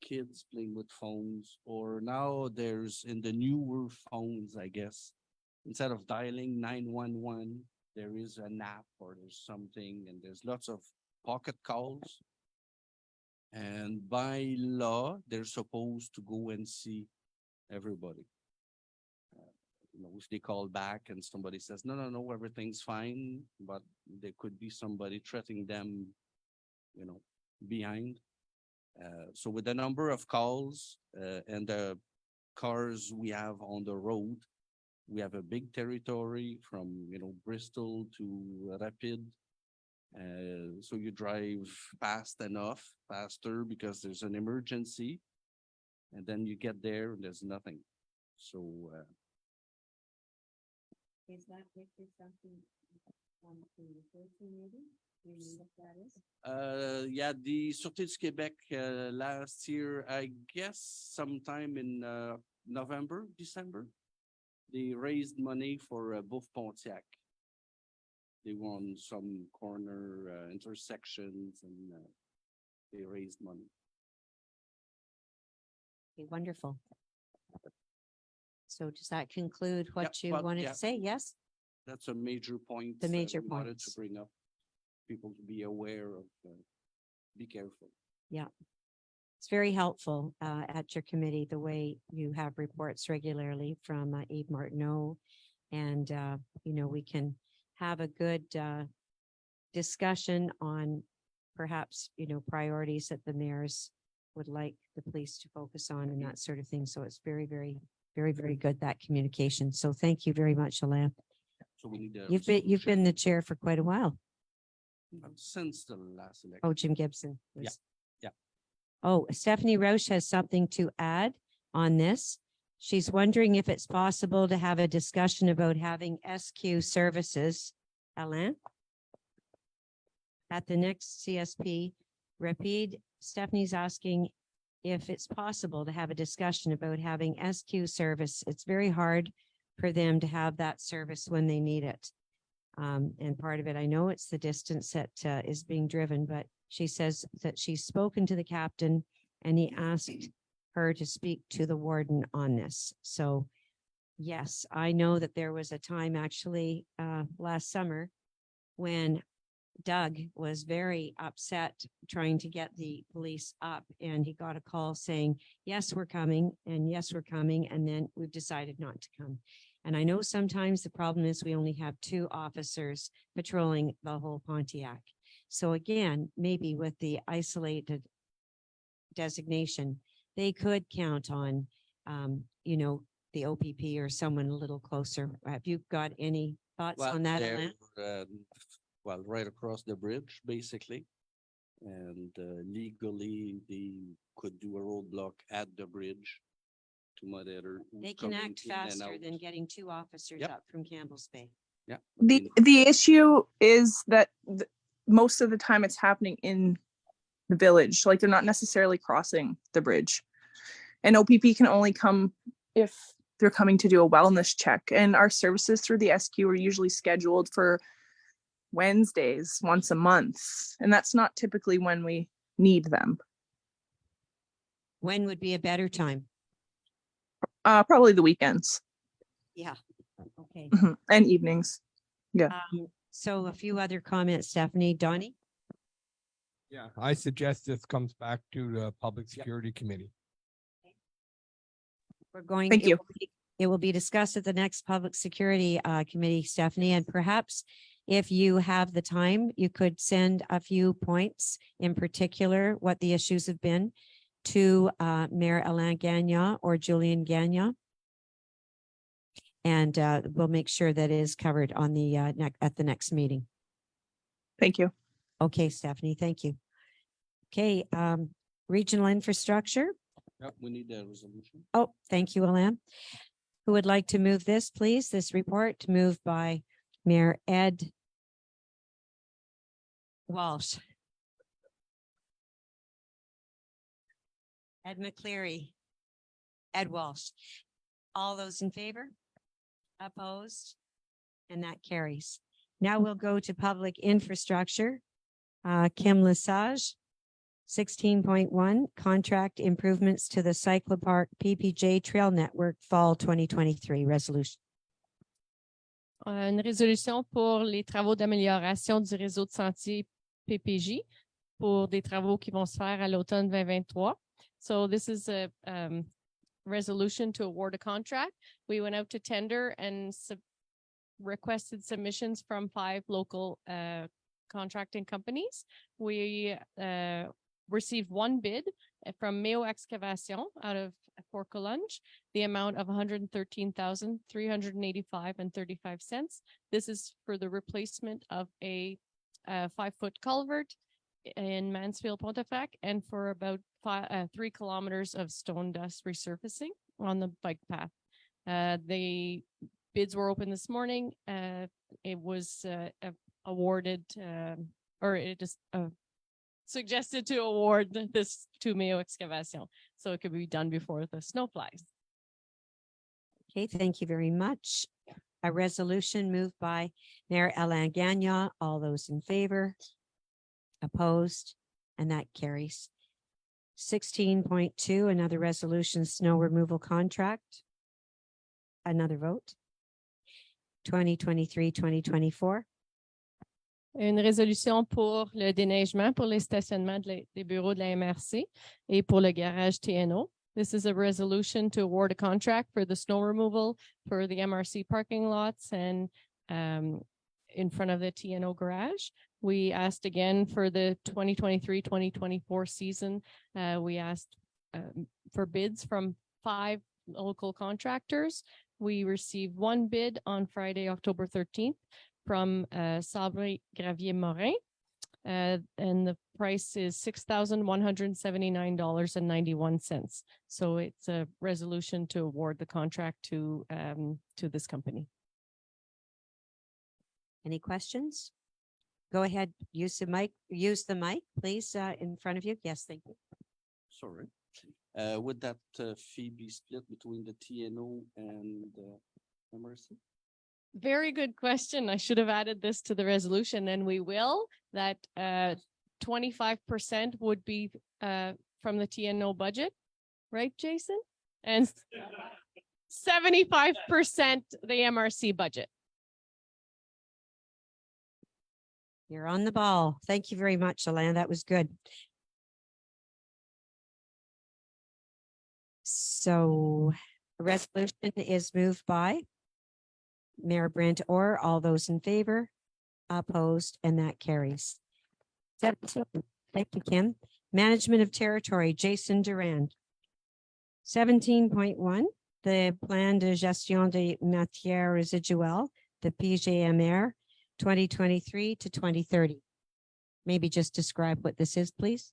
Kids playing with phones, or now there's in the newer phones, I guess, instead of dialing 911, there is an app or there's something, and there's lots of pocket calls. And by law, they're supposed to go and see everybody. If they call back and somebody says, no, everything's fine, but there could be somebody threatening them, behind. So with the number of calls and the cars we have on the road, we have a big territory from, Bristol to Rapid. So you drive faster because there's an emergency, and then you get there and there's nothing. So is that something on the meeting? Do you know what that is? Yeah, the Sûreté du Québec last year, I guess sometime in November, December, they raised money for both Pontiac. They were on some corner intersections and they raised money. Okay, wonderful. So does that conclude what you wanted to say? Yes? That's a major point. The major we wanted points. to bring up, people to be aware of, be careful. Yeah. It's very helpful at your committee, the way you have reports regularly from Yves Martineau. And, we can have a good discussion on perhaps, priorities that the mayors would like the police to focus on and that sort of thing. So it's very, very, very, very good, that communication. So thank you very much, Alain. So we need You've been the chair for quite a while. since the last election. Oh, Jim Gibson. Yeah. Oh, Stephanie Roche has something to add on this. She's wondering if it's possible to have a discussion about having SQ services, Alain, at the next CSP Rapide. Stephanie's asking if it's possible to have a discussion about having SQ service. It's very hard for them to have that service when they need it. And part of it, I know it's the distance that is being driven, but she says that she's spoken to the captain and he asked her to speak to the warden on this. So yes, I know that there was a time actually last summer when Doug was very upset trying to get the police up, and he got a call saying, yes, we're coming, and yes, we're coming. And then we've decided not to come. And I know sometimes the problem is we only have 2 officers patrolling the whole Pontiac. So again, maybe with the isolated designation, they could count on, you know, the OPP or someone a little closer. Have you got any thoughts on that, Alain? Well, right across the bridge, basically. And legally, they could do a roadblock at the bridge to monitor. who's They can coming act in and faster out. than getting 2 officers Yep. up from Campbell's Bay. Yeah. The issue is that most of the time it's happening in the village. Like they're not necessarily crossing the bridge. And OPP can only come if they're coming to do a wellness check. And our services through the SQ are usually scheduled for Wednesdays once a month. And that's not typically when we need them. When would be a better time? Probably the weekends. Yeah. Okay. And evenings. Yeah. So a few other comments, Stephanie. Donnie? Yeah, I suggest this comes back to the Public Security Committee. We're going. Thank you. It will be discussed at the next Public Security Committee, Stephanie, and perhaps if you have the time, you could send a few points, in particular, what the issues have been, to Mayor Alain Gagnon or Julian Gagnon. And we'll make sure that it is covered on the at the next meeting. Thank you. Okay, Stephanie, thank you. Okay, regional infrastructure. Yep, we need a resolution. Oh, thank you, Alain. Who would like to move this, please? This report moved by Mayor Ed Walsh. Ed McCleary. Ed Walsh. All those in favor? Opposed? And that carries. Now we'll go to public infrastructure. Kim Lesage. 16.1 contract improvements to the Cyclopark PPJ Trail Network Fall 2023 resolution. Une résolution pour les travaux d'amélioration du réseau de sentiers PPJ pour des travaux qui vont se faire à l'automne 2023. So this is a resolution to award a contract. We went out to tender and requested submissions from 5 local contracting companies. We received 1 bid from Mayo Excavation out of Fort Collonge, the amount of $113,385.35. This is for the replacement of a 5-foot culvert in Mansfield Pontiac and for about 3 kilometers of stone dust resurfacing on the bike path. The bids were open this morning. It was awarded or it is suggested to award this to Mayo Excavation, so it could be done before the snow flies. Okay, thank you very much. A resolution moved by Mayor Alain Gagnon. All those in favor? Opposed? And that carries. 16.2, another resolution, snow removal contract. Another vote. 2023-2024. Une résolution pour le déneigement pour les stationnements des bureaux de la MRC et pour le garage TNO. This is a resolution to award a contract for the snow removal for the MRC parking lots and in front of the TNO garage. We asked again for the 2023-2024 season. We asked for bids from 5 local contractors. We received 1 bid on Friday, October 13th. From Sabre Gravier Morin, and price is $6,179.91. So it's a resolution to award the contract to this company. Any questions? Go ahead, use the mic, please, in front of you. Yes, thank you. Sorry. Would that fee be split between the TNO and the MRC? Very good question. I should have added this to the resolution, and we will. That 25% would be from the TNO budget, right, Jason? And 75% the MRC budget. You're on the ball. Thank you very much, Alana. That was good. So the resolution is moved by Mayor Brent Orr. All those in favor, opposed, and that carries. Thank you, Kim. Management of Territory, Jason Durand. 17.1, the Plan de Gestion des Matières Résiduelles, the PGMR, 2023 to 2030. Maybe just describe what this is, please.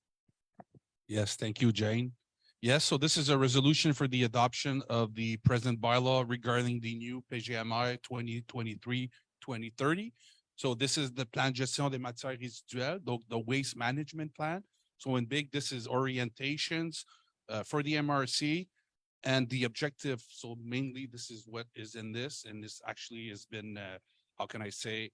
Yes, thank you, Jane. Yes, so this is a resolution for the adoption of the present bylaw regarding the new PGMI 2023-2030. So this is the Plan Gestion des Matières Résiduelles, the waste management plan. So in big, this is orientations for the MRC and the objective. So mainly this is what is in this, and this actually has been, how can I say,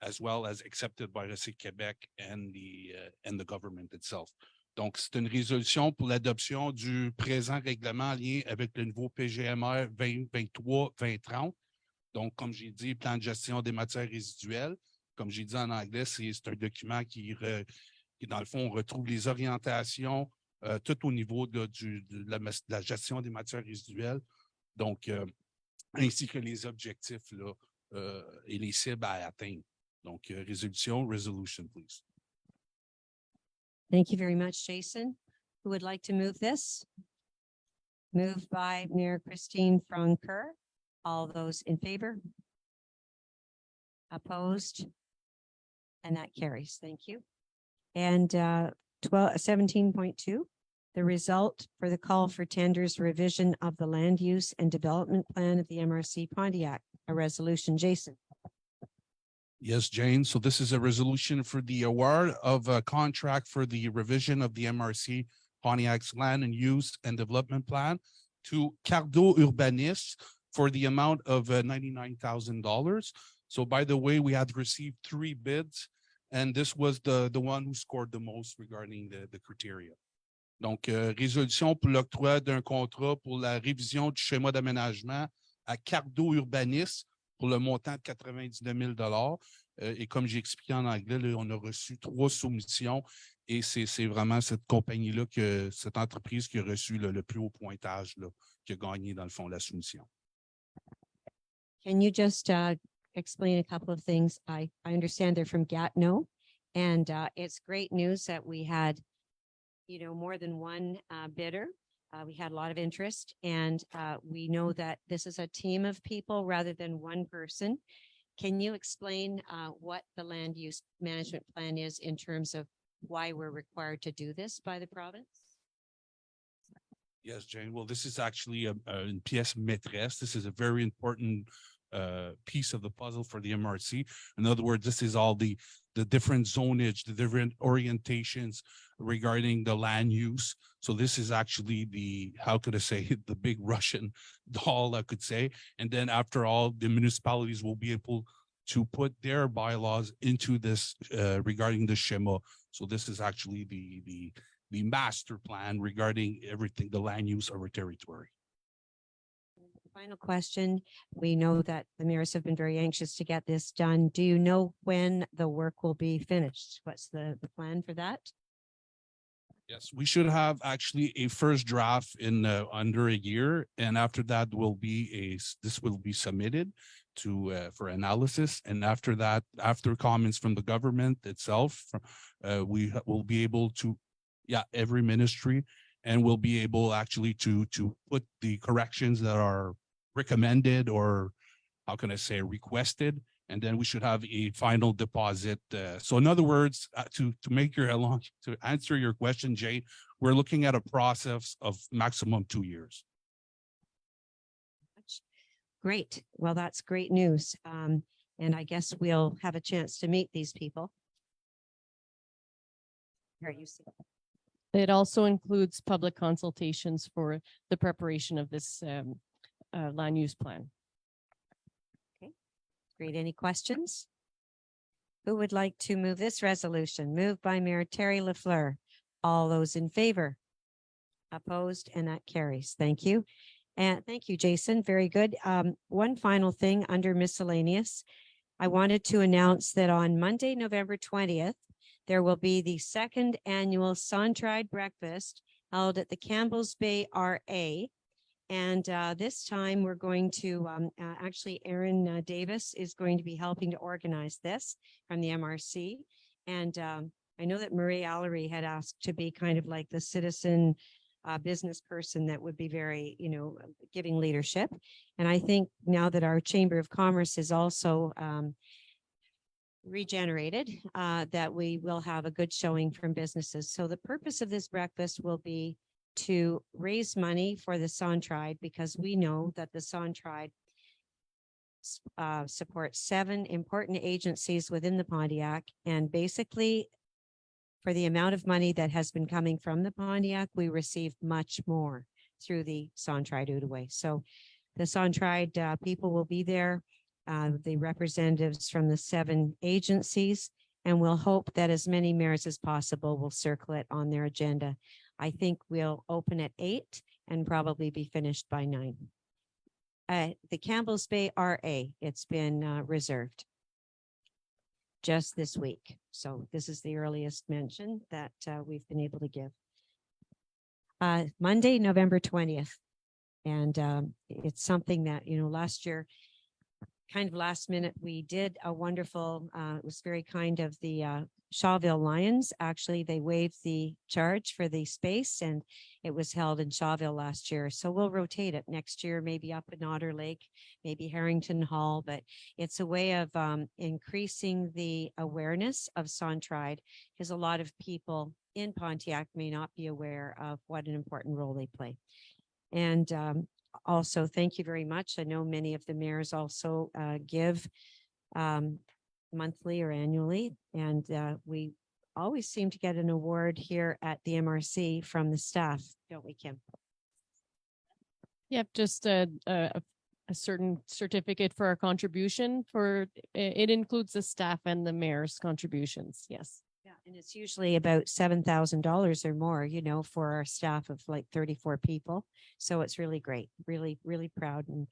as well as accepted by Recyc Québec and the government itself. Donc, c'est une résolution pour l'adoption du présent règlement en lien avec le nouveau PGMR 2023-2030. Donc, comme j'ai dit, plan de gestion des matières résiduelles. Comme j'ai dit en anglais, c'est un document qui, dans le fond, on retrouve les orientations tout au niveau de la gestion des matières résiduelles. Donc, ainsi que les objectifs là, et les cibles à atteindre. Donc, resolution, please. Thank you very much, Jason. Who would like to move this? Moved by Mayor Christine Francoeur. All those in favor? Opposed? And that carries. Thank you. And 17.2, the result for the call for tenders revision of the land use and development plan of the MRC Pontiac. A resolution, Jason. Yes, Jane. So this is a resolution for the award of a contract for the revision of the MRC Pontiac's land and use and development plan to Cardo Urbanis for the amount of $99,000. So by the way, we had received 3 bids, and this was the one who scored the most regarding the criteria. Donc, résolution pour l'octroi d'un contrat pour la révision du schéma d'aménagement à Cardo Urbanis pour le montant de 99 000 et comme j'ai expliqué en anglais, là, on a reçu 3 soumissions et c'est vraiment cette compagnie-là, cette entreprise qui a reçu le plus haut pointage, là, qui a gagné dans le fond la soumission. Can you just explain a couple of things? I understand they're from Gatineau, and it's great news that we had, more than one bidder. We had a lot of interest, and we know that this is a team of people rather than one person. Can you explain what the land use management plan is in terms of why we're required to do this by the province? Yes, Jane. Well, this is actually a pièce maîtresse. This is a very important piece of the puzzle for the MRC. In other words, this is all the different zonage, the different orientations regarding the land use. So this is actually how could I say, the big Russian doll, I could say. And then after all, the municipalities will be able to put their bylaws into this regarding the Shema. So this is actually the master plan regarding everything, the land use of our territory. Final question. We know that the mayors have been very anxious to get this done. Do you know when the work will be finished? What's the plan for that? Yes, we should have actually a first draft in under a year, and after that this will be submitted to for analysis, and after that, after comments from the government itself, we will be able to, every ministry, and we'll be able actually to put the corrections that are recommended or how can I say requested, And then we should have a final deposit. So in other words, to answer your question, Jane, we're looking at a process of maximum 2 years. Great. Well, that's great news. And I guess we'll have a chance to meet these people. Here you see. It also includes public consultations for the preparation of this land use plan. Great. Any questions? Who would like to move this resolution? Moved by Mayor Terry LaFleur. All those in favor? Opposed, and that carries. Thank you. And thank you, Jason. Very good. One final thing under miscellaneous. I wanted to announce that on Monday, November 20th, there will be the second annual Sun-Tried Breakfast held at the Campbell's Bay RA. And this time we're going to, actually Aaron Davis is going to be helping to organize this from the MRC. And I know that Marie Allery had asked to be kind of like the citizen business person that would be very, giving leadership. And I think now that our Chamber of Commerce is also regenerated, that we will have a good showing from businesses. So the purpose of this breakfast will be to raise money for the Sun-Tried, because we know that the Sun-Tried supports 7 important agencies within the Pontiac. And basically, for the amount of money that has been coming from the Pontiac, we received much more through the Sun-Tried Outaouais. So the Sun-Tried people will be there, the representatives from the 7 agencies, and we'll hope that as many mayors as possible will circle it on their agenda. I think we'll open at 8 and probably be finished by 9. The Campbell's Bay RA, it's been reserved just this week. So this is the earliest mention that we've been able to give. Monday, November 20th. And it's something that, last year, kind of last minute, we did a wonderful, it was very kind of the Shawville Lions. Actually, they waived the charge for the space, and it was held in Shawville last year. So we'll rotate it next year, maybe up in Otter Lake, maybe Harrington Hall, but it's a way of increasing the awareness of Sun-Tried, because a lot of people in Pontiac may not be aware of what an important role they play. And also, thank you very much. I know many of the mayors also give monthly or annually, and we always seem to get an award here at the MRC from the staff, don't we, Kim? Yep, just a certain certificate for our contribution. For it includes the staff and the mayor's contributions. Yes. Yeah, and it's usually about $7,000 or more, for our staff of like 34 people. So it's really great, really, really proud, and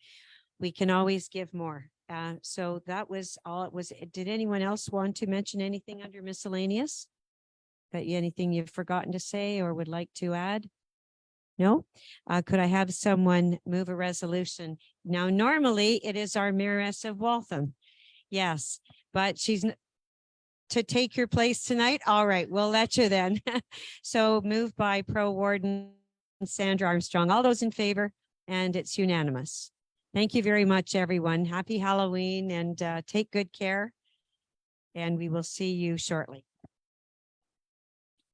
we can always give more. So that was all it was. Did anyone else want to mention anything under miscellaneous? Anything you've forgotten to say or would like to add? No? Could I have someone move a resolution? Now, normally it is our Mayoress of Waltham. Yes, but she's to take your place tonight. All right, we'll let you then. So moved by Pro Warden Sandra Armstrong. All those in favor? And it's unanimous. Thank you very much, everyone. Happy Halloween, and take good care. And we will see you shortly.